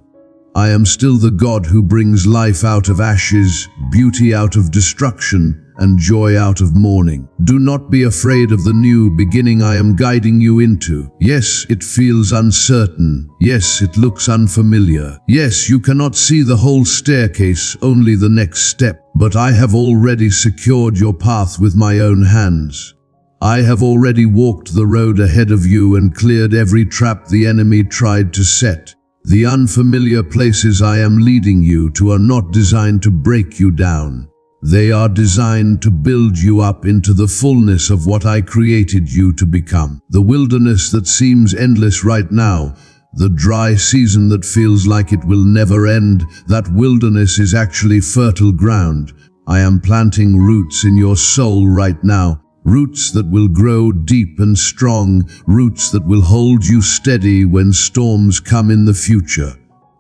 I am still the God who brings life out of ashes, beauty out of destruction, and joy out of mourning. Do not be afraid of the new beginning I am guiding you into. Yes, it feels uncertain. Yes, it looks unfamiliar. Yes, you cannot see the whole staircase, only the next step. But I have already secured your path with my own hands. I have already walked the road ahead of you and cleared every trap the enemy tried to set. The unfamiliar places I am leading you to are not designed to break you down. They are designed to build you up into the fullness of what I created you to become. The wilderness that seems endless right now, the dry season that feels like it will never end, that wilderness is actually fertile ground. I am planting roots in your soul right now. Roots that will grow deep and strong, roots that will hold you steady when storms come in the future.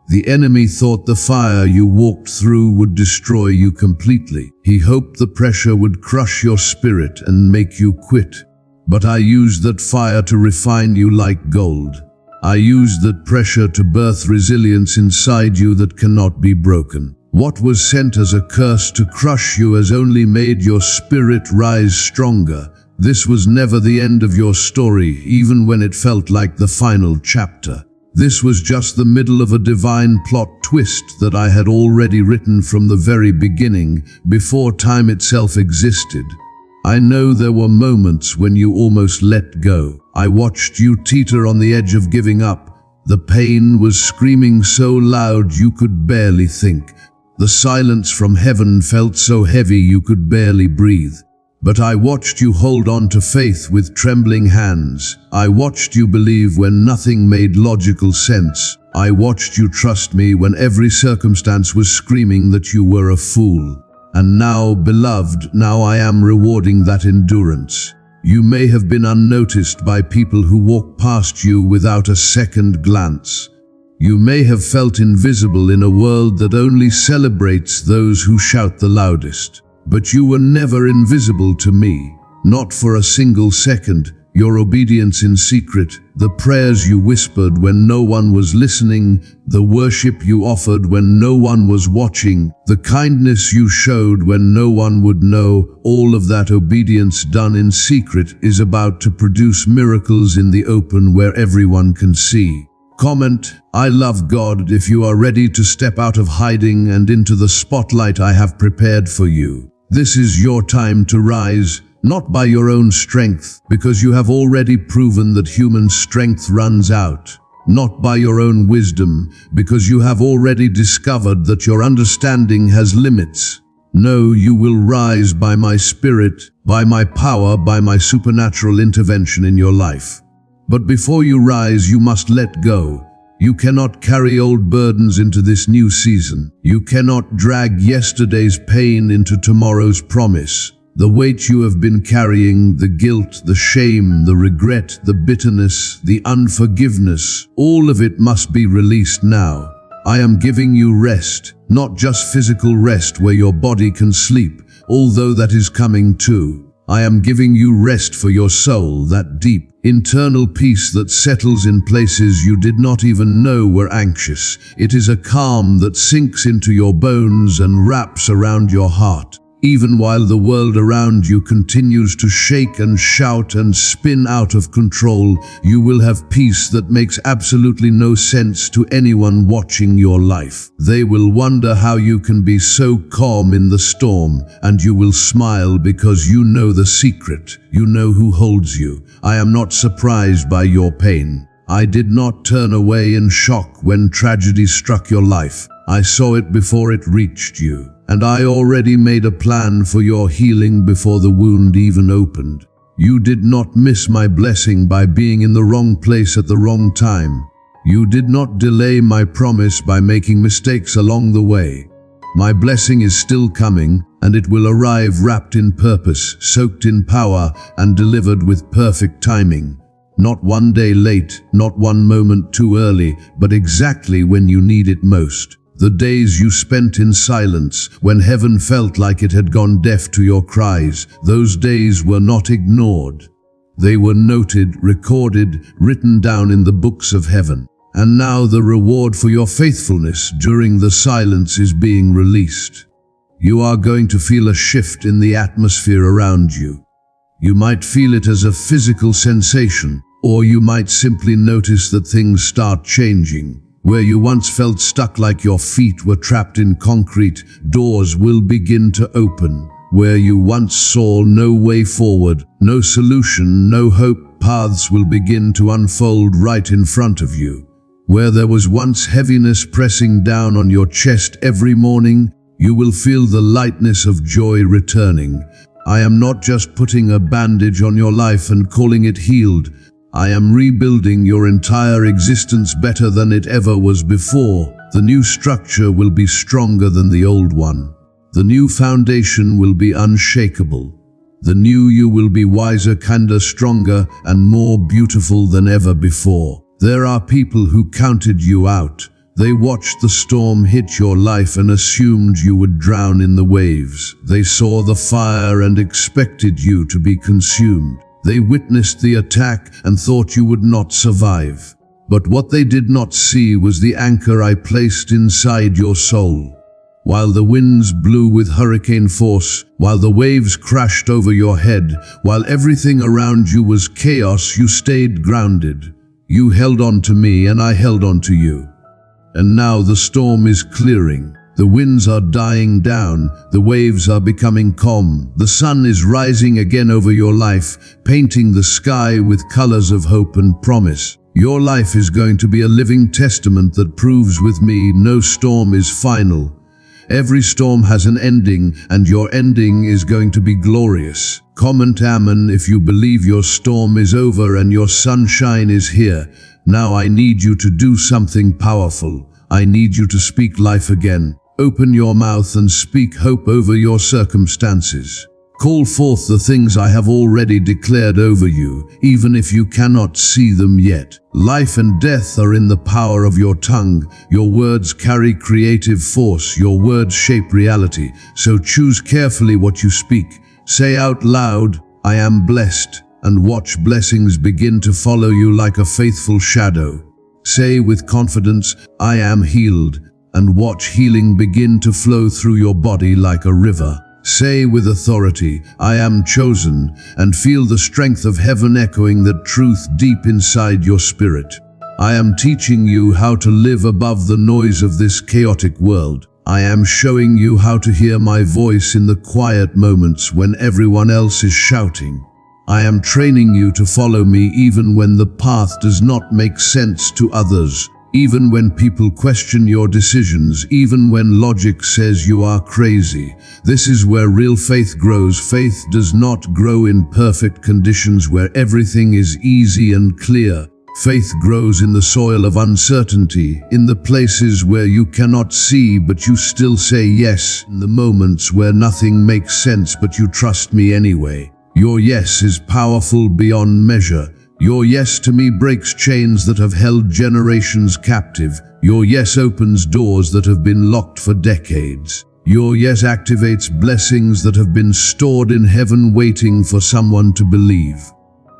The enemy thought the fire you walked through would destroy you completely. He hoped the pressure would crush your spirit and make you quit. But I used that fire to refine you like gold. I used that pressure to birth resilience inside you that cannot be broken. What was sent as a curse to crush you has only made your spirit rise stronger. This was never the end of your story, even when it felt like the final chapter. This was just the middle of a divine plot twist that I had already written from the very beginning, before time itself existed. I know there were moments when you almost let go. I watched you teeter on the edge of giving up. The pain was screaming so loud you could barely think. The silence from heaven felt so heavy you could barely breathe. But I watched you hold on to faith with trembling hands. I watched you believe when nothing made logical sense. I watched you trust me when every circumstance was screaming that you were a fool. And now, beloved, now I am rewarding that endurance. You may have been unnoticed by people who walk past you without a second glance. You may have felt invisible in a world that only celebrates those who shout the loudest. But you were never invisible to me, not for a single second. your obedience in secret, the prayers you whispered when no one was listening, the worship you offered when no one was watching, the kindness you showed when no one would know, all of that obedience done in secret is about to produce miracles in the open where everyone can see. Comment, I love God, if you are ready to step out of hiding and into the spotlight I have prepared for you. This is your time to rise. Not by your own strength, because you have already proven that human strength runs out. Not by your own wisdom, because you have already discovered that your understanding has limits. No, you will rise by my spirit, by my power, by my supernatural intervention in your life. But before you rise, you must let go. You cannot carry old burdens into this new season. You cannot drag yesterday's pain into tomorrow's promise. The weight you have been carrying, the guilt, the shame, the regret, the bitterness, the unforgiveness, all of it must be released now. I am giving you rest, not just physical rest where your body can sleep, although that is coming too. I am giving you rest for your soul, that deep, internal peace that settles in places you did not even know were anxious. It is a calm that sinks into your bones and wraps around your heart. Even while the world around you continues to shake and shout and spin out of control, you will have peace that makes absolutely no sense to anyone watching your life. They will wonder how you can be so calm in the storm, and you will smile because you know the secret. You know who holds you. I am not surprised by your pain. I did not turn away in shock when tragedy struck your life. I saw it before it reached you. And I already made a plan for your healing before the wound even opened. You did not miss my blessing by being in the wrong place at the wrong time. You did not delay my promise by making mistakes along the way. My blessing is still coming, and it will arrive wrapped in purpose, soaked in power, and delivered with perfect timing. Not one day late, not one moment too early, but exactly when you need it most. The days you spent in silence, when heaven felt like it had gone deaf to your cries, those days were not ignored. They were noted, recorded, written down in the books of heaven. And now the reward for your faithfulness during the silence is being released. You are going to feel a shift in the atmosphere around you. You might feel it as a physical sensation, or you might simply notice that things start changing. Where you once felt stuck like your feet were trapped in concrete, doors will begin to open. Where you once saw no way forward, no solution, no hope, paths will begin to unfold right in front of you. Where there was once heaviness pressing down on your chest every morning, you will feel the lightness of joy returning. I am not just putting a bandage on your life and calling it healed. I am rebuilding your entire existence better than it ever was before. The new structure will be stronger than the old one. The new foundation will be unshakable. The new you will be wiser, kinder, stronger, and more beautiful than ever before. There are people who counted you out. They watched the storm hit your life and assumed you would drown in the waves. They saw the fire and expected you to be consumed. They witnessed the attack and thought you would not survive. But what they did not see was the anchor I placed inside your soul. While the winds blew with hurricane force, while the waves crashed over your head, while everything around you was chaos, you stayed grounded. You held on to me and I held on to you. And now the storm is clearing. The winds are dying down, the waves are becoming calm, the sun is rising again over your life, painting the sky with colors of hope and promise. Your life is going to be a living testament that proves with me no storm is final. Every storm has an ending, and your ending is going to be glorious. Comment Amen if you believe your storm is over and your sunshine is here. Now I need you to do something powerful. I need you to speak life again. Open your mouth and speak hope over your circumstances. Call forth the things I have already declared over you, even if you cannot see them yet. Life and death are in the power of your tongue. Your words carry creative force. Your words shape reality. So choose carefully what you speak. Say out loud, I am blessed. and watch blessings begin to follow you like a faithful shadow. Say with confidence, "I am healed," and watch healing begin to flow through your body like a river. Say with authority, "I am chosen," and feel the strength of heaven echoing that truth deep inside your spirit. I am teaching you how to live above the noise of this chaotic world. I am showing you how to hear my voice in the quiet moments when everyone else is shouting. I am training you to follow me even when the path does not make sense to others, even when people question your decisions, even when logic says you are crazy. This is where real faith grows. Faith does not grow in perfect conditions where everything is easy and clear. Faith grows in the soil of uncertainty, in the places where you cannot see but you still say yes, in the moments where nothing makes sense but you trust me anyway. Your yes is powerful beyond measure. Your yes to me breaks chains that have held generations captive. Your yes opens doors that have been locked for decades. Your yes activates blessings that have been stored in heaven waiting for someone to believe.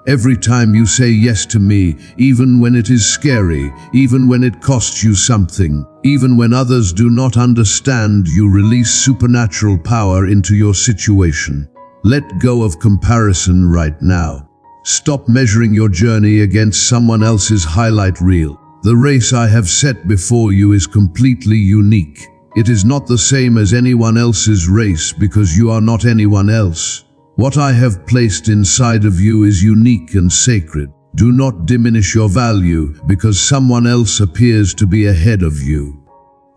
Every time you say yes to me, even when it is scary, even when it costs you something, even when others do not understand, you release supernatural power into your situation. Let go of comparison right now. Stop measuring your journey against someone else's highlight reel. The race I have set before you is completely unique. It is not the same as anyone else's race because you are not anyone else. What I have placed inside of you is unique and sacred. Do not diminish your value because someone else appears to be ahead of you.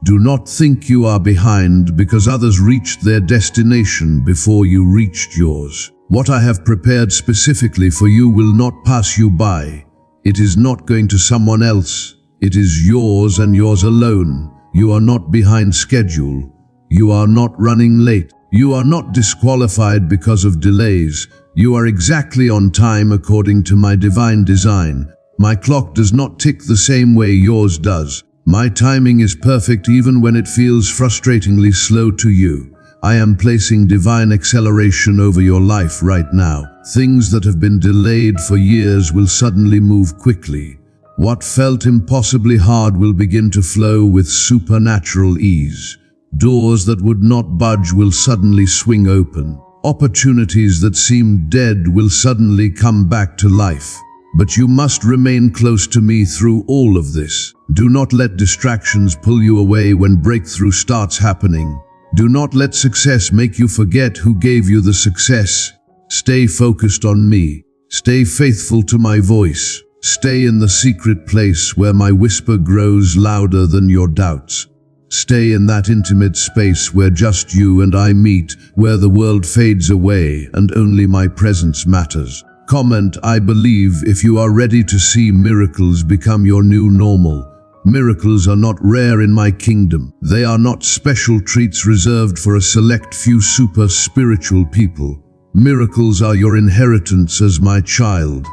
Do not think you are behind because others reached their destination before you reached yours. What I have prepared specifically for you will not pass you by. It is not going to someone else. It is yours and yours alone. You are not behind schedule. You are not running late. You are not disqualified because of delays. You are exactly on time according to my divine design. My clock does not tick the same way yours does. My timing is perfect even when it feels frustratingly slow to you. I am placing divine acceleration over your life right now. Things that have been delayed for years will suddenly move quickly. What felt impossibly hard will begin to flow with supernatural ease. Doors that would not budge will suddenly swing open. Opportunities that seemed dead will suddenly come back to life. But you must remain close to me through all of this. Do not let distractions pull you away when breakthrough starts happening. Do not let success make you forget who gave you the success. Stay focused on me. Stay faithful to my voice. Stay in the secret place where my whisper grows louder than your doubts. Stay in that intimate space where just you and I meet, where the world fades away and only my presence matters. Comment, "I believe," if you are ready to see miracles become your new normal. Miracles are not rare in my kingdom. They are not special treats reserved for a select few super spiritual people. Miracles are your inheritance as my child.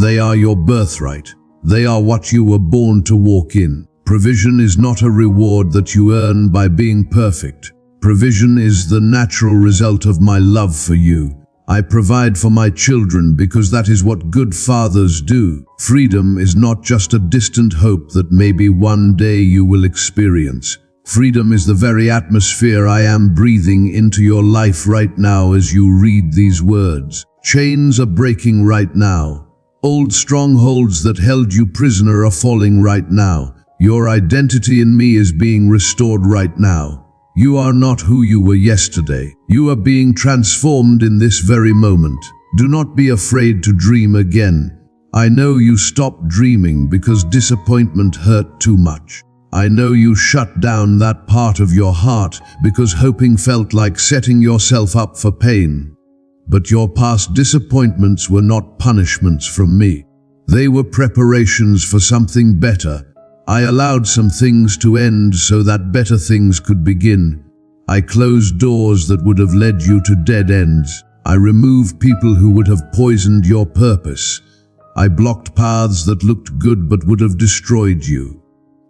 They are your birthright. They are what you were born to walk in. Provision is not a reward that you earn by being perfect. Provision is the natural result of my love for you. I provide for my children because that is what good fathers do. Freedom is not just a distant hope that maybe one day you will experience. Freedom is the very atmosphere I am breathing into your life right now as you read these words. Chains are breaking right now. Old strongholds that held you prisoner are falling right now. Your identity in me is being restored right now. You are not who you were yesterday. You are being transformed in this very moment. Do not be afraid to dream again. I know you stopped dreaming because disappointment hurt too much. I know you shut down that part of your heart because hoping felt like setting yourself up for pain. But your past disappointments were not punishments from me. They were preparations for something better. I allowed some things to end so that better things could begin. I closed doors that would have led you to dead ends. I removed people who would have poisoned your purpose. I blocked paths that looked good but would have destroyed you.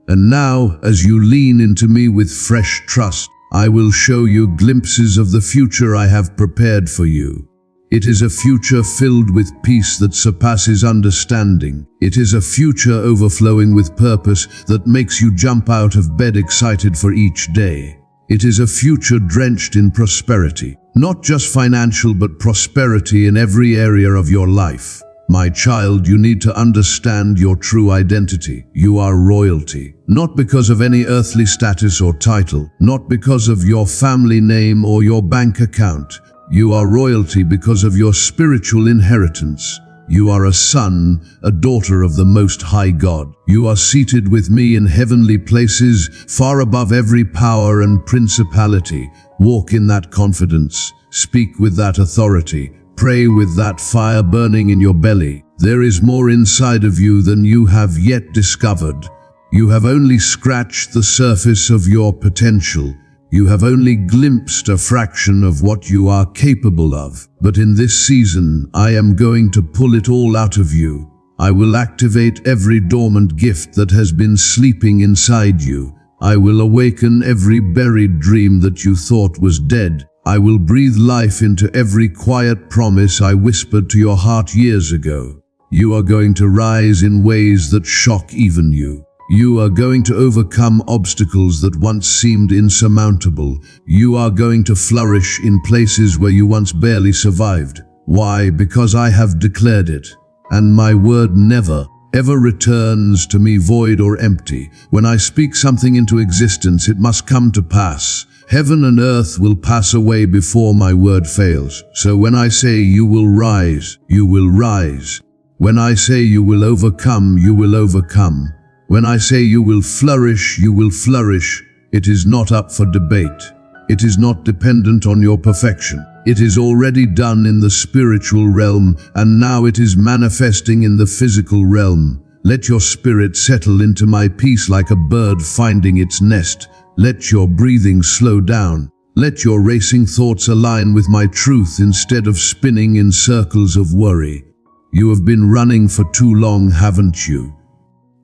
And now, as you lean into me with fresh trust, I will show you glimpses of the future I have prepared for you. It is a future filled with peace that surpasses understanding. It is a future overflowing with purpose that makes you jump out of bed excited for each day. It is a future drenched in prosperity, not just financial but prosperity in every area of your life. My child, you need to understand your true identity. You are royalty, not because of any earthly status or title, not because of your family name or your bank account. You are royalty because of your spiritual inheritance. You are a son, a daughter of the Most High God. You are seated with me in heavenly places, far above every power and principality. Walk in that confidence. Speak with that authority. Pray with that fire burning in your belly. There is more inside of you than you have yet discovered. You have only scratched the surface of your potential. You have only glimpsed a fraction of what you are capable of. But in this season, I am going to pull it all out of you. I will activate every dormant gift that has been sleeping inside you. I will awaken every buried dream that you thought was dead. I will breathe life into every quiet promise I whispered to your heart years ago. You are going to rise in ways that shock even you. You are going to overcome obstacles that once seemed insurmountable. You are going to flourish in places where you once barely survived. Why? Because I have declared it, and my word never, ever returns to me void or empty. When I speak something into existence, it must come to pass. Heaven and earth will pass away before my word fails. So when I say you will rise, you will rise. When I say you will overcome, you will overcome. When I say you will flourish, you will flourish. It is not up for debate. It is not dependent on your perfection. It is already done in the spiritual realm, and now it is manifesting in the physical realm. Let your spirit settle into my peace like a bird finding its nest. Let your breathing slow down. Let your racing thoughts align with my truth instead of spinning in circles of worry. You have been running for too long, haven't you?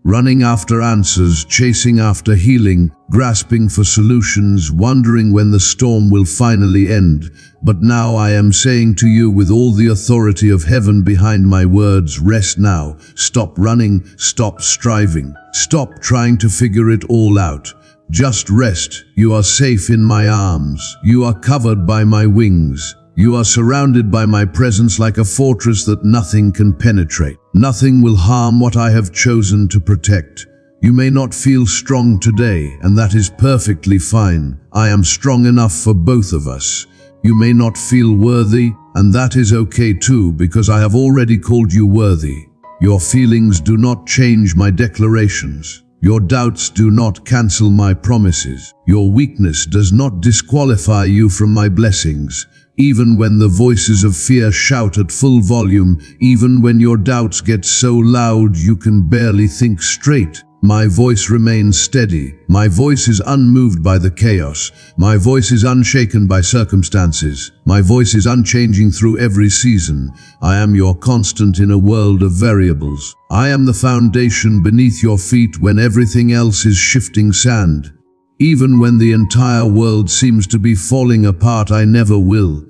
Running after answers, chasing after healing, grasping for solutions, wondering when the storm will finally end. But now I am saying to you with all the authority of heaven behind my words, rest now. Stop running, stop striving, stop trying to figure it all out. Just rest. You are safe in my arms. You are covered by my wings. You are surrounded by my presence like a fortress that nothing can penetrate. Nothing will harm what I have chosen to protect. You may not feel strong today, and that is perfectly fine. I am strong enough for both of us. You may not feel worthy, and that is okay too, because I have already called you worthy. Your feelings do not change my declarations. Your doubts do not cancel my promises. Your weakness does not disqualify you from my blessings. Even when the voices of fear shout at full volume, even when your doubts get so loud you can barely think straight, my voice remains steady. My voice is unmoved by the chaos. My voice is unshaken by circumstances. My voice is unchanging through every season. I am your constant in a world of variables. I am the foundation beneath your feet when everything else is shifting sand. Even when the entire world seems to be falling apart, I never will.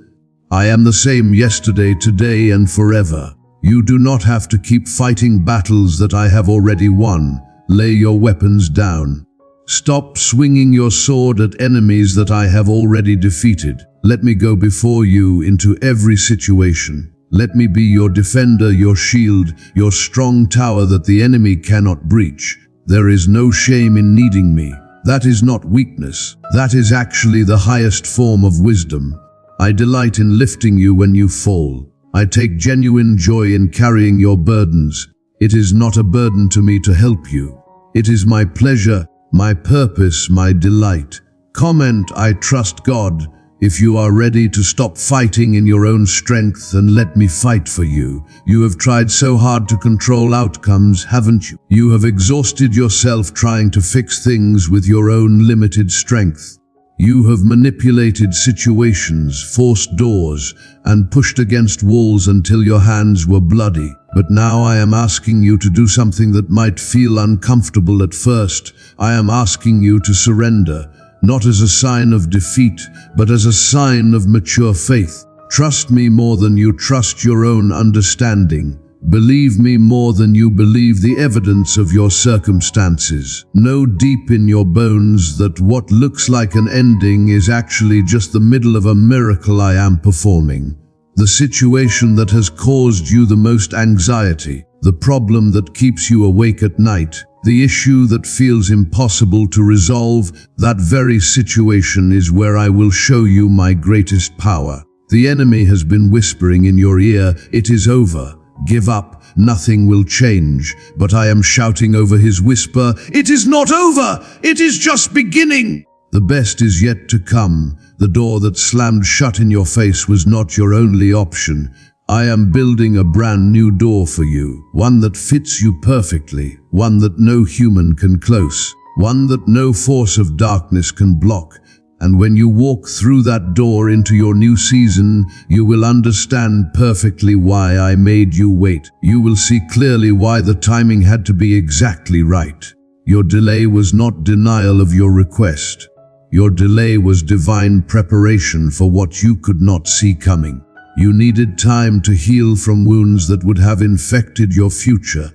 I am the same yesterday, today, and forever. You do not have to keep fighting battles that I have already won. Lay your weapons down. Stop swinging your sword at enemies that I have already defeated. Let me go before you into every situation. Let me be your defender, your shield, your strong tower that the enemy cannot breach. There is no shame in needing me. That is not weakness. That is actually the highest form of wisdom. I delight in lifting you when you fall. I take genuine joy in carrying your burdens. It is not a burden to me to help you. It is my pleasure, my purpose, my delight. Comment, I trust God. If you are ready to stop fighting in your own strength and let me fight for you. You have tried so hard to control outcomes, haven't you? You have exhausted yourself trying to fix things with your own limited strength. You have manipulated situations, forced doors, and pushed against walls until your hands were bloody. But now I am asking you to do something that might feel uncomfortable at first. I am asking you to surrender. Not as a sign of defeat, but as a sign of mature faith. Trust me more than you trust your own understanding. Believe me more than you believe the evidence of your circumstances. Know deep in your bones that what looks like an ending is actually just the middle of a miracle I am performing. The situation that has caused you the most anxiety, the problem that keeps you awake at night, the issue that feels impossible to resolve, that very situation is where I will show you my greatest power. The enemy has been whispering in your ear, "It is over. Give up, nothing will change." But I am shouting over his whisper, "It is not over, it is just beginning." The best is yet to come. The door that slammed shut in your face was not your only option. I am building a brand new door for you, one that fits you perfectly, one that no human can close, one that no force of darkness can block. And when you walk through that door into your new season, you will understand perfectly why I made you wait. You will see clearly why the timing had to be exactly right. Your delay was not denial of your request. Your delay was divine preparation for what you could not see coming. You needed time to heal from wounds that would have infected your future.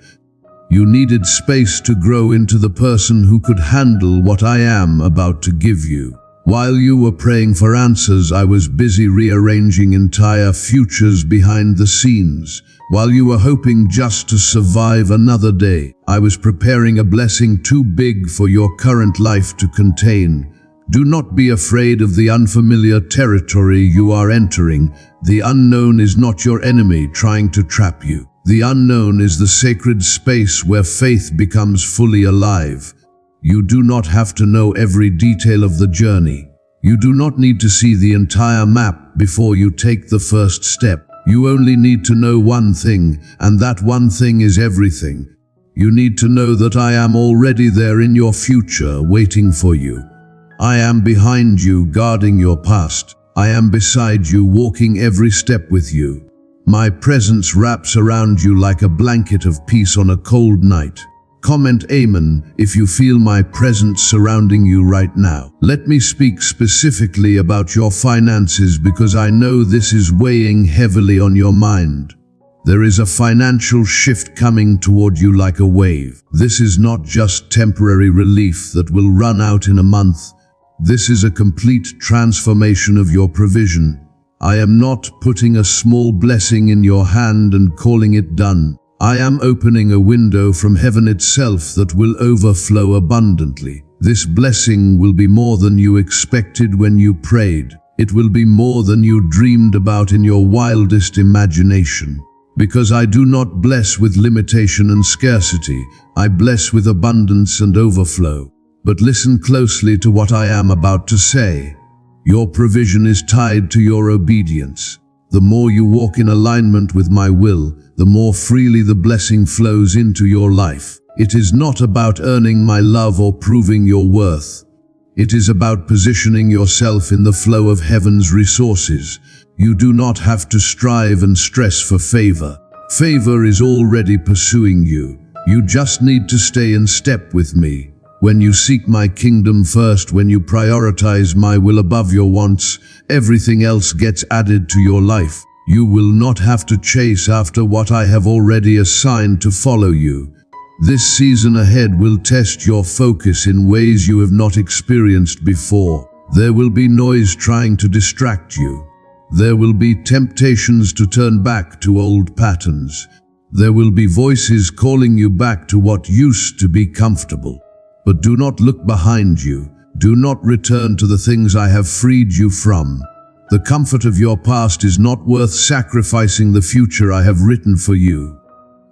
You needed space to grow into the person who could handle what I am about to give you. While you were praying for answers, I was busy rearranging entire futures behind the scenes. While you were hoping just to survive another day, I was preparing a blessing too big for your current life to contain. Do not be afraid of the unfamiliar territory you are entering. The unknown is not your enemy trying to trap you. The unknown is the sacred space where faith becomes fully alive. You do not have to know every detail of the journey. You do not need to see the entire map before you take the first step. You only need to know one thing, and that one thing is everything. You need to know that I am already there in your future, waiting for you. I am behind you, guarding your past. I am beside you, walking every step with you. My presence wraps around you like a blanket of peace on a cold night. Comment Amen if you feel my presence surrounding you right now. Let me speak specifically about your finances because I know this is weighing heavily on your mind. There is a financial shift coming toward you like a wave. This is not just temporary relief that will run out in a month. This is a complete transformation of your provision. I am not putting a small blessing in your hand and calling it done. I am opening a window from heaven itself that will overflow abundantly. This blessing will be more than you expected when you prayed. It will be more than you dreamed about in your wildest imagination. Because I do not bless with limitation and scarcity, I bless with abundance and overflow. But listen closely to what I am about to say. Your provision is tied to your obedience. The more you walk in alignment with my will, the more freely the blessing flows into your life. It is not about earning my love or proving your worth. It is about positioning yourself in the flow of heaven's resources. You do not have to strive and stress for favor. Favor is already pursuing you. You just need to stay in step with me. When you seek my kingdom first, when you prioritize my will above your wants, everything else gets added to your life. You will not have to chase after what I have already assigned to follow you. This season ahead will test your focus in ways you have not experienced before. There will be noise trying to distract you. There will be temptations to turn back to old patterns. There will be voices calling you back to what used to be comfortable. But do not look behind you. Do not return to the things I have freed you from. The comfort of your past is not worth sacrificing the future I have written for you.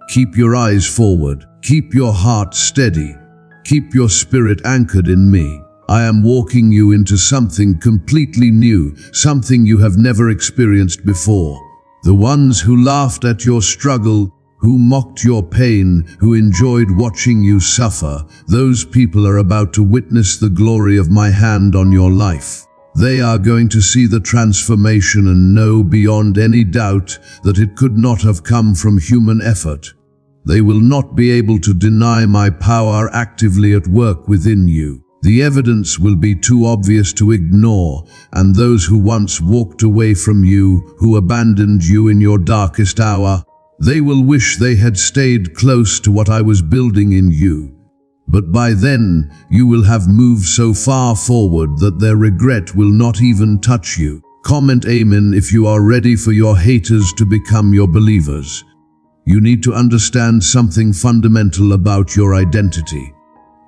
Keep your eyes forward. Keep your heart steady. Keep your spirit anchored in me. I am walking you into something completely new, something you have never experienced before. The ones who laughed at your struggle, who mocked your pain, who enjoyed watching you suffer, those people are about to witness the glory of my hand on your life. They are going to see the transformation and know beyond any doubt that it could not have come from human effort. They will not be able to deny my power actively at work within you. The evidence will be too obvious to ignore, and those who once walked away from you, who abandoned you in your darkest hour, they will wish they had stayed close to what I was building in you. But by then, you will have moved so far forward that their regret will not even touch you. Comment Amen if you are ready for your haters to become your believers. You need to understand something fundamental about your identity.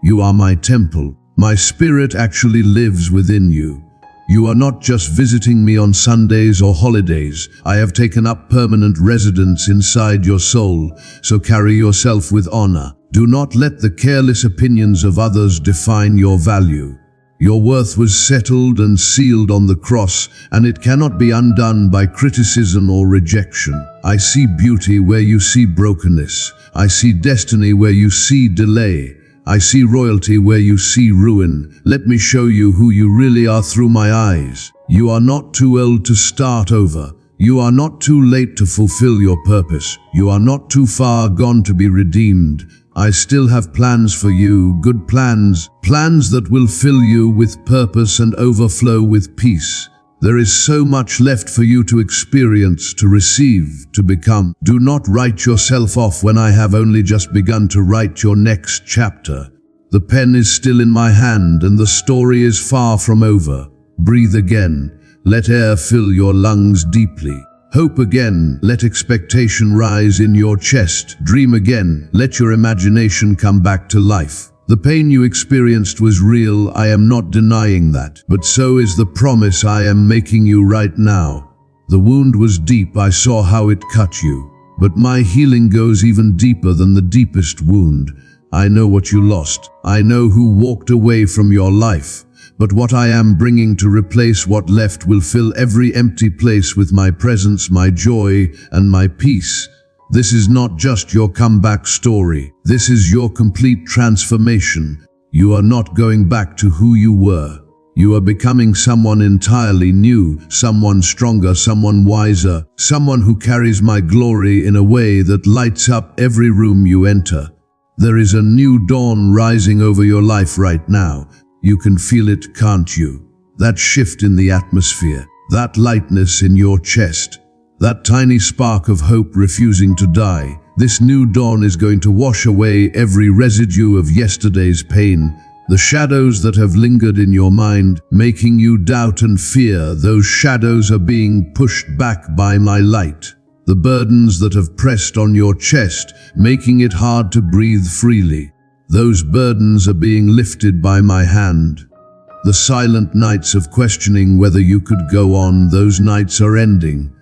You are my temple. My spirit actually lives within you. You are not just visiting me on Sundays or holidays. I have taken up permanent residence inside your soul, so carry yourself with honor. Do not let the careless opinions of others define your value. Your worth was settled and sealed on the cross, and it cannot be undone by criticism or rejection. I see beauty where you see brokenness. I see destiny where you see delay. I see royalty where you see ruin. Let me show you who you really are through my eyes. You are not too old to start over. You are not too late to fulfill your purpose. You are not too far gone to be redeemed. I still have plans for you, good plans, plans that will fill you with purpose and overflow with peace. There is so much left for you to experience, to receive, to become. Do not write yourself off when I have only just begun to write your next chapter. The pen is still in my hand and the story is far from over. Breathe again. Let air fill your lungs deeply. Hope again, let expectation rise in your chest. Dream again, let your imagination come back to life. The pain you experienced was real, I am not denying that. But so is the promise I am making you right now. The wound was deep, I saw how it cut you. But my healing goes even deeper than the deepest wound. I know what you lost. I know who walked away from your life. But what I am bringing to replace what left will fill every empty place with my presence, my joy, and my peace. This is not just your comeback story. This is your complete transformation. You are not going back to who you were. You are becoming someone entirely new, someone stronger, someone wiser, someone who carries my glory in a way that lights up every room you enter. There is a new dawn rising over your life right now. You can feel it, can't you? That shift in the atmosphere, that lightness in your chest, that tiny spark of hope refusing to die. This new dawn is going to wash away every residue of yesterday's pain, the shadows that have lingered in your mind, making you doubt and fear. Those shadows are being pushed back by my light. The burdens that have pressed on your chest, making it hard to breathe freely. Those burdens are being lifted by my hand. The silent nights of questioning whether you could go on, those nights are ending.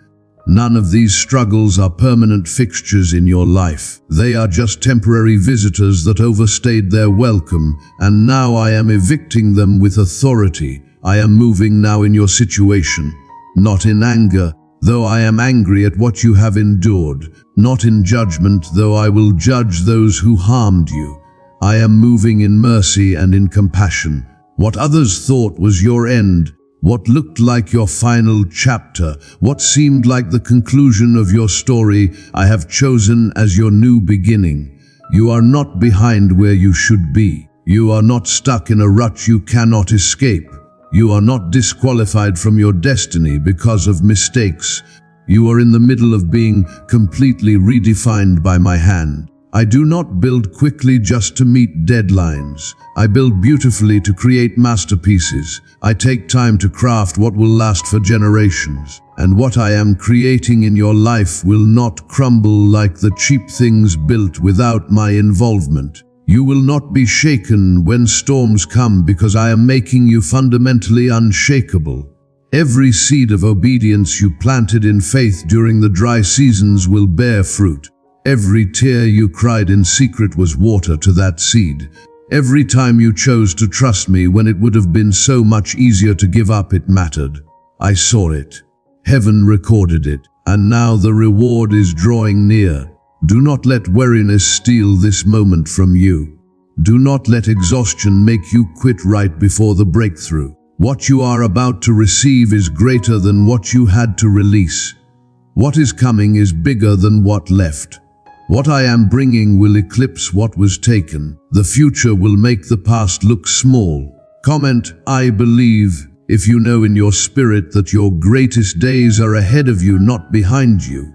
None of these struggles are permanent fixtures in your life. They are just temporary visitors that overstayed their welcome, and now I am evicting them with authority. I am moving now in your situation, not in anger, though I am angry at what you have endured, not in judgment, though I will judge those who harmed you. I am moving in mercy and in compassion. What others thought was your end, what looked like your final chapter, what seemed like the conclusion of your story, I have chosen as your new beginning. You are not behind where you should be. You are not stuck in a rut you cannot escape. You are not disqualified from your destiny because of mistakes. You are in the middle of being completely redefined by my hand. I do not build quickly just to meet deadlines. I build beautifully to create masterpieces. I take time to craft what will last for generations. And what I am creating in your life will not crumble like the cheap things built without my involvement. You will not be shaken when storms come because I am making you fundamentally unshakable. Every seed of obedience you planted in faith during the dry seasons will bear fruit. Every tear you cried in secret was water to that seed. Every time you chose to trust me when it would have been so much easier to give up, it mattered. I saw it. Heaven recorded it. And now the reward is drawing near. Do not let weariness steal this moment from you. Do not let exhaustion make you quit right before the breakthrough. What you are about to receive is greater than what you had to release. What is coming is bigger than what left. What I am bringing will eclipse what was taken. The future will make the past look small. Comment, I believe, if you know in your spirit that your greatest days are ahead of you, not behind you.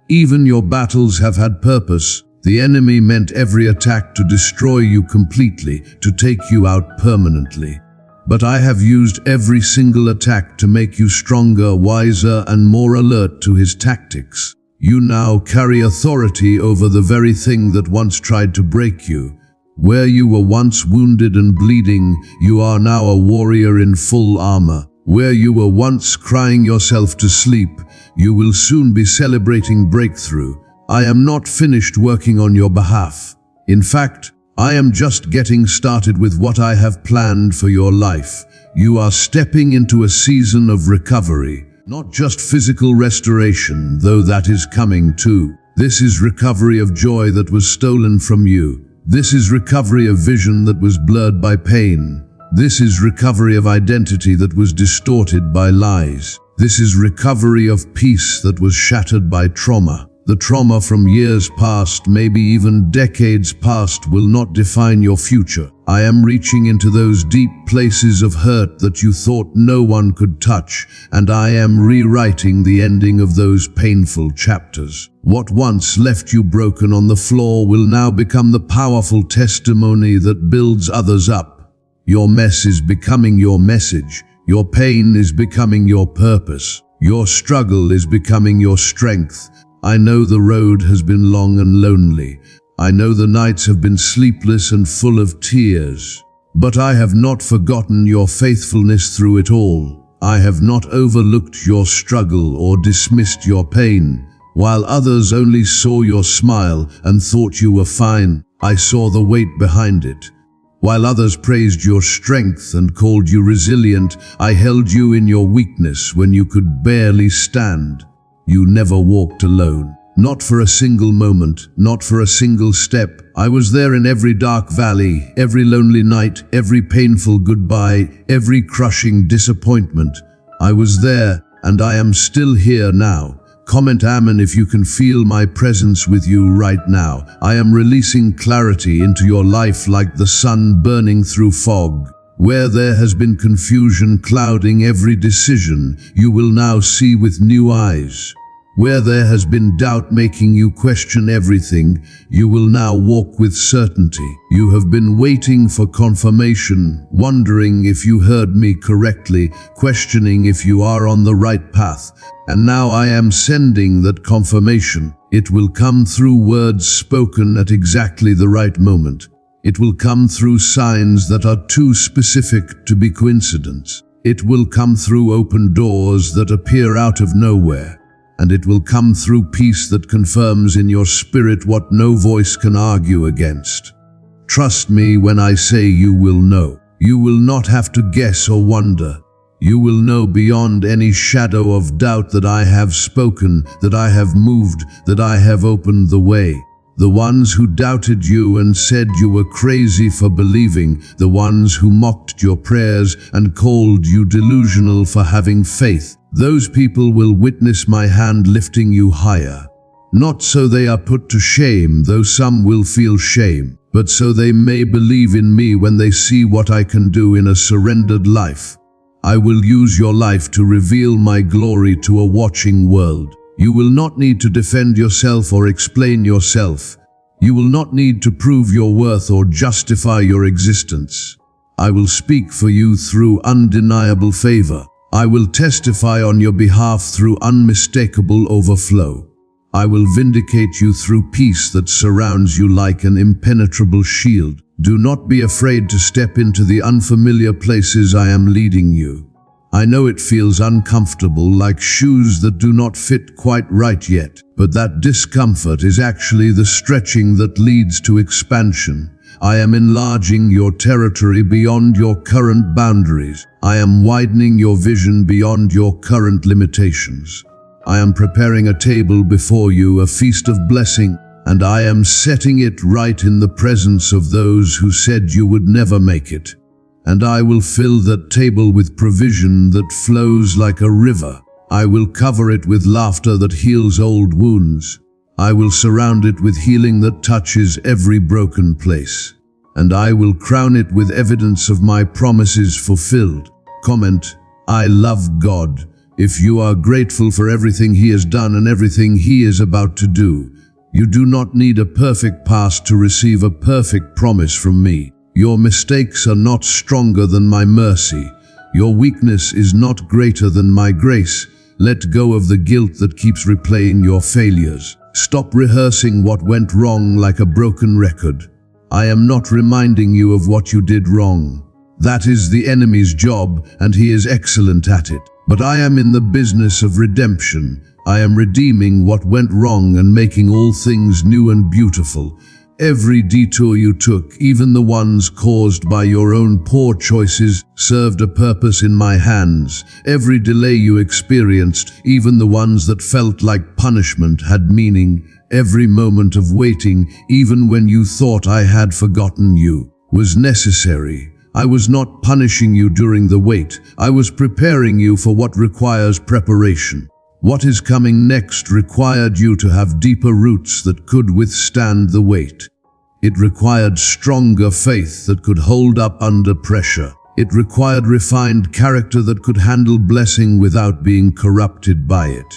Even your battles have had purpose. The enemy meant every attack to destroy you completely, to take you out permanently. But I have used every single attack to make you stronger, wiser, and more alert to his tactics. You now carry authority over the very thing that once tried to break you. Where you were once wounded and bleeding, you are now a warrior in full armor. Where you were once crying yourself to sleep, you will soon be celebrating breakthrough. I am not finished working on your behalf. In fact, I am just getting started with what I have planned for your life. You are stepping into a season of recovery, not just physical restoration, though that is coming too. This is recovery of joy that was stolen from you. This is recovery of vision that was blurred by pain. This is recovery of identity that was distorted by lies. This is recovery of peace that was shattered by trauma. The trauma from years past, maybe even decades past, will not define your future. I am reaching into those deep places of hurt that you thought no one could touch, and I am rewriting the ending of those painful chapters. What once left you broken on the floor will now become the powerful testimony that builds others up. Your mess is becoming your message. Your pain is becoming your purpose. Your struggle is becoming your strength. I know the road has been long and lonely. I know the nights have been sleepless and full of tears. But I have not forgotten your faithfulness through it all. I have not overlooked your struggle or dismissed your pain. While others only saw your smile and thought you were fine, I saw the weight behind it. While others praised your strength and called you resilient, I held you in your weakness when you could barely stand. You never walked alone. Not for a single moment, not for a single step. I was there in every dark valley, every lonely night, every painful goodbye, every crushing disappointment. I was there, and I am still here now. Comment Amen if you can feel my presence with you right now. I am releasing clarity into your life like the sun burning through fog. Where there has been confusion clouding every decision, you will now see with new eyes. Where there has been doubt making you question everything, you will now walk with certainty. You have been waiting for confirmation, wondering if you heard me correctly, questioning if you are on the right path. And now I am sending that confirmation. It will come through words spoken at exactly the right moment. It will come through signs that are too specific to be coincidence. It will come through open doors that appear out of nowhere. And it will come through peace that confirms in your spirit what no voice can argue against. Trust me when I say you will know. You will not have to guess or wonder. You will know beyond any shadow of doubt that I have spoken, that I have moved, that I have opened the way. The ones who doubted you and said you were crazy for believing, the ones who mocked your prayers and called you delusional for having faith, those people will witness my hand lifting you higher. Not so they are put to shame, though some will feel shame, but so they may believe in me when they see what I can do in a surrendered life. I will use your life to reveal my glory to a watching world. You will not need to defend yourself or explain yourself. You will not need to prove your worth or justify your existence. I will speak for you through undeniable favor. I will testify on your behalf through unmistakable overflow. I will vindicate you through peace that surrounds you like an impenetrable shield. Do not be afraid to step into the unfamiliar places I am leading you. I know it feels uncomfortable, like shoes that do not fit quite right yet, but that discomfort is actually the stretching that leads to expansion. I am enlarging your territory beyond your current boundaries. I am widening your vision beyond your current limitations. I am preparing a table before you, a feast of blessing, and I am setting it right in the presence of those who said you would never make it. And I will fill that table with provision that flows like a river. I will cover it with laughter that heals old wounds. I will surround it with healing that touches every broken place. and I will crown it with evidence of my promises fulfilled. Comment, I love God. If you are grateful for everything He has done and everything He is about to do, you do not need a perfect past to receive a perfect promise from me. Your mistakes are not stronger than my mercy. Your weakness is not greater than my grace. Let go of the guilt that keeps replaying your failures. Stop rehearsing what went wrong like a broken record. I am not reminding you of what you did wrong. That is the enemy's job, and he is excellent at it. But I am in the business of redemption. I am redeeming what went wrong and making all things new and beautiful. Every detour you took, even the ones caused by your own poor choices, served a purpose in my hands. Every delay you experienced, even the ones that felt like punishment, had meaning. Every moment of waiting, even when you thought I had forgotten you, was necessary. I was not punishing you during the wait. I was preparing you for what requires preparation. What is coming next required you to have deeper roots that could withstand the weight. It required stronger faith that could hold up under pressure. It required refined character that could handle blessing without being corrupted by it.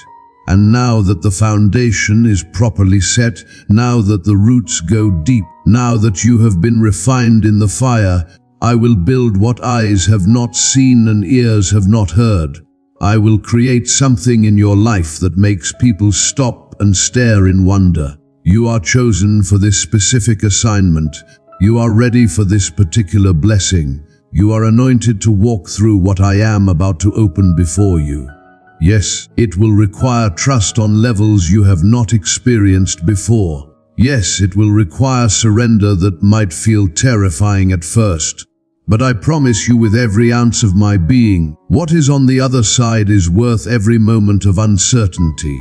And now that the foundation is properly set, now that the roots go deep, now that you have been refined in the fire, I will build what eyes have not seen and ears have not heard. I will create something in your life that makes people stop and stare in wonder. You are chosen for this specific assignment. You are ready for this particular blessing. You are anointed to walk through what I am about to open before you. Yes, it will require trust on levels you have not experienced before. Yes, it will require surrender that might feel terrifying at first. But I promise you with every ounce of my being, what is on the other side is worth every moment of uncertainty.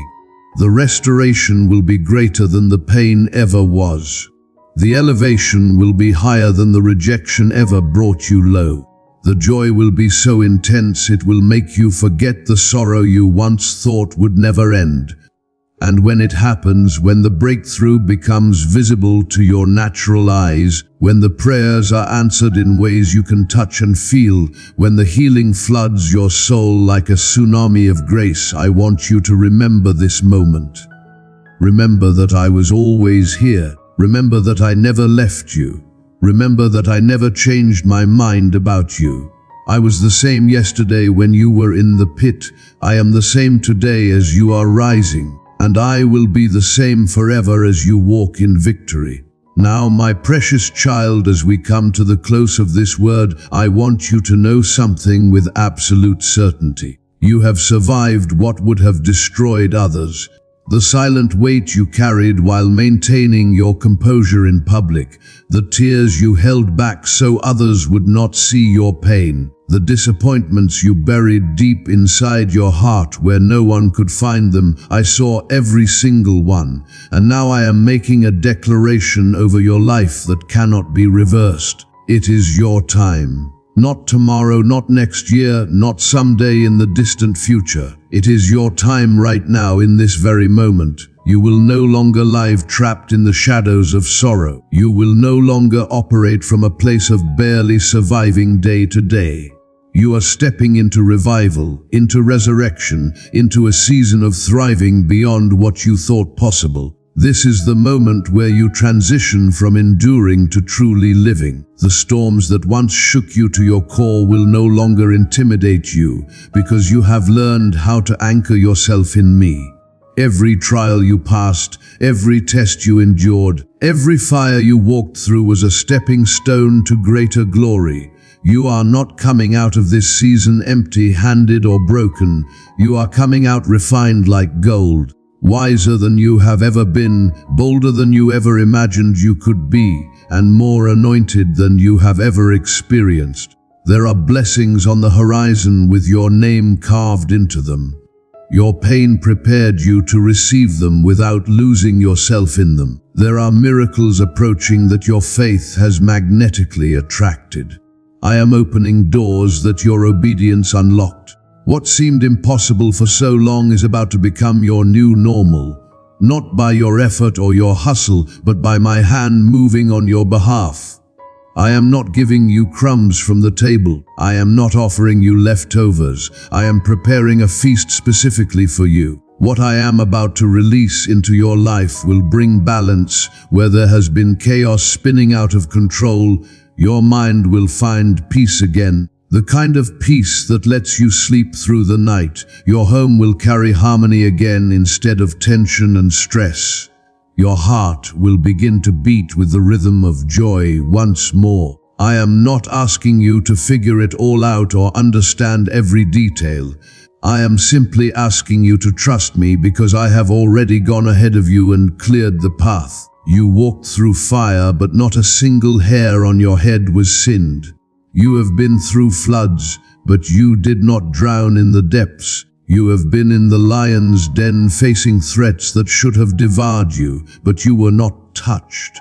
The restoration will be greater than the pain ever was. The elevation will be higher than the rejection ever brought you low. The joy will be so intense it will make you forget the sorrow you once thought would never end. And when it happens, when the breakthrough becomes visible to your natural eyes, when the prayers are answered in ways you can touch and feel, when the healing floods your soul like a tsunami of grace, I want you to remember this moment. Remember that I was always here. Remember that I never left you. Remember that I never changed my mind about you. I was the same yesterday when you were in the pit. I am the same today as you are rising. And I will be the same forever as you walk in victory. Now, my precious child, as we come to the close of this word, I want you to know something with absolute certainty. You have survived what would have destroyed others. The silent weight you carried while maintaining your composure in public, the tears you held back so others would not see your pain, the disappointments you buried deep inside your heart where no one could find them, I saw every single one, and now I am making a declaration over your life that cannot be reversed. It is your time. Not tomorrow, not next year, not someday in the distant future. It is your time right now in this very moment. You will no longer live trapped in the shadows of sorrow. You will no longer operate from a place of barely surviving day to day. You are stepping into revival, into resurrection, into a season of thriving beyond what you thought possible. This is the moment where you transition from enduring to truly living. The storms that once shook you to your core will no longer intimidate you because you have learned how to anchor yourself in me. Every trial you passed, every test you endured, every fire you walked through was a stepping stone to greater glory. You are not coming out of this season empty-handed or broken. You are coming out refined like gold. Wiser than you have ever been, bolder than you ever imagined you could be, and more anointed than you have ever experienced. There are blessings on the horizon with your name carved into them. Your pain prepared you to receive them without losing yourself in them. There are miracles approaching that your faith has magnetically attracted. I am opening doors that your obedience unlocked. What seemed impossible for so long is about to become your new normal, not by your effort or your hustle, but by my hand moving on your behalf. I am not giving you crumbs from the table. I am not offering you leftovers. I am preparing a feast specifically for you. What I am about to release into your life will bring balance where there has been chaos spinning out of control. Your mind will find peace again. The kind of peace that lets you sleep through the night. Your home will carry harmony again instead of tension and stress. Your heart will begin to beat with the rhythm of joy once more. I am not asking you to figure it all out or understand every detail. I am simply asking you to trust me because I have already gone ahead of you and cleared the path. You walked through fire, but not a single hair on your head was sinned. You have been through floods, but you did not drown in the depths. You have been in the lion's den facing threats that should have devoured you, but you were not touched.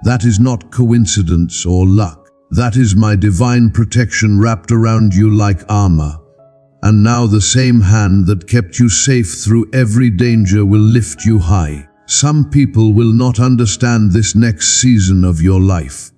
That is not coincidence or luck. That is my divine protection wrapped around you like armor. And now the same hand that kept you safe through every danger will lift you high. Some people will not understand this next season of your life.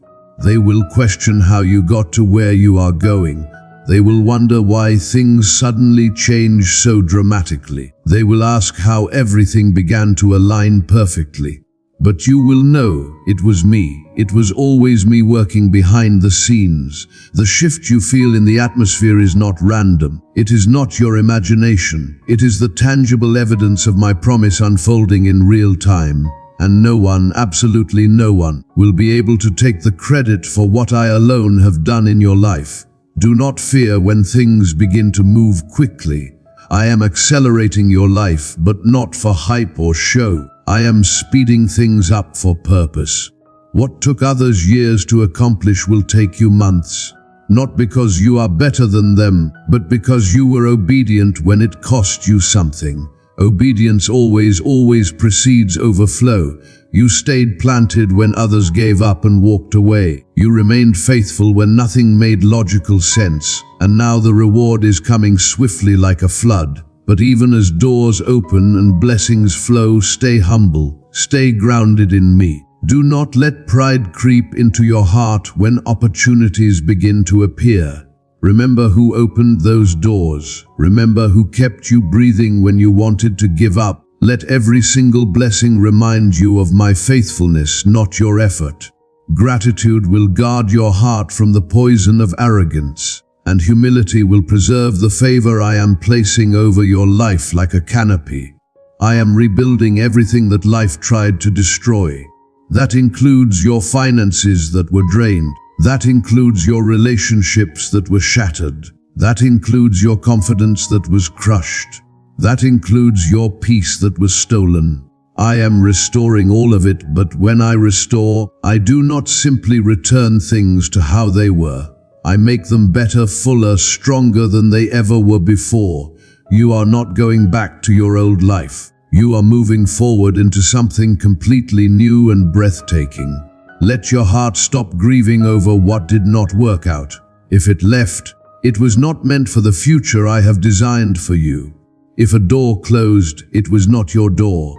They will question how you got to where you are going. They will wonder why things suddenly change so dramatically. They will ask how everything began to align perfectly. But you will know it was me. It was always me working behind the scenes. The shift you feel in the atmosphere is not random. It is not your imagination. It is the tangible evidence of my promise unfolding in real time. And no one, absolutely no one, will be able to take the credit for what I alone have done in your life. Do not fear when things begin to move quickly. I am accelerating your life, but not for hype or show. I am speeding things up for purpose. What took others years to accomplish will take you months. Not because you are better than them, but because you were obedient when it cost you something. Obedience always precedes overflow. You stayed planted when others gave up and walked away. You remained faithful when nothing made logical sense. And now the reward is coming swiftly like a flood. But even as doors open and blessings flow, stay humble, stay grounded in me. Do not let pride creep into your heart when opportunities begin to appear. Remember who opened those doors. Remember who kept you breathing when you wanted to give up. Let every single blessing remind you of my faithfulness, not your effort. Gratitude will guard your heart from the poison of arrogance, and humility will preserve the favor I am placing over your life like a canopy. I am rebuilding everything that life tried to destroy. That includes your finances that were drained. That includes your relationships that were shattered. That includes your confidence that was crushed. That includes your peace that was stolen. I am restoring all of it, but when I restore, I do not simply return things to how they were. I make them better, fuller, stronger than they ever were before. You are not going back to your old life. You are moving forward into something completely new and breathtaking. Let your heart stop grieving over what did not work out. If it left, it was not meant for the future I have designed for you. If a door closed, it was not your door.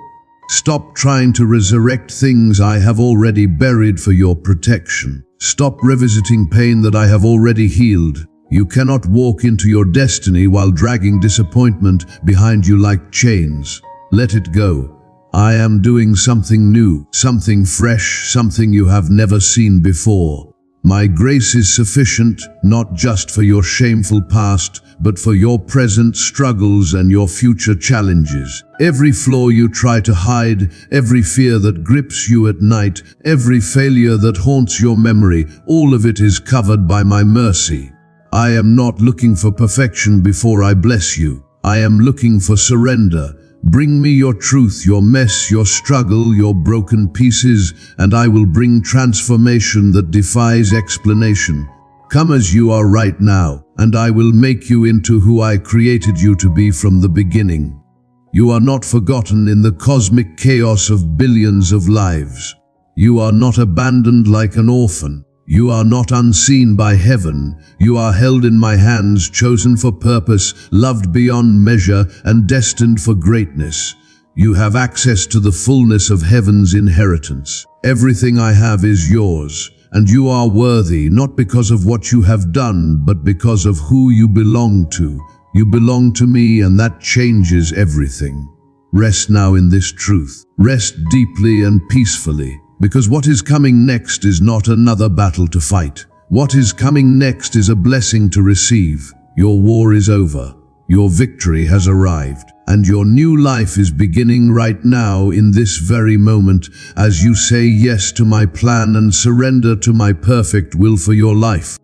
Stop trying to resurrect things I have already buried for your protection. Stop revisiting pain that I have already healed. You cannot walk into your destiny while dragging disappointment behind you like chains. Let it go. I am doing something new, something fresh, something you have never seen before. My grace is sufficient, not just for your shameful past, but for your present struggles and your future challenges. Every flaw you try to hide, every fear that grips you at night, every failure that haunts your memory, all of it is covered by my mercy. I am not looking for perfection before I bless you. I am looking for surrender. Bring me your truth, your mess, your struggle, your broken pieces, and I will bring transformation that defies explanation. Come as you are right now, and I will make you into who I created you to be from the beginning. You are not forgotten in the cosmic chaos of billions of lives. You are not abandoned like an orphan. You are not unseen by heaven. You are held in my hands, chosen for purpose, loved beyond measure, and destined for greatness. You have access to the fullness of heaven's inheritance. Everything I have is yours, And you are worthy, not because of what you have done, but because of who you belong to. You belong to me, and that changes everything. Rest now in this truth. Rest deeply and peacefully, because what is coming next is not another battle to fight. What is coming next is a blessing to receive. Your war is over. Your victory has arrived, and your new life is beginning right now in this very moment as you say yes to my plan and surrender to my perfect will for your life.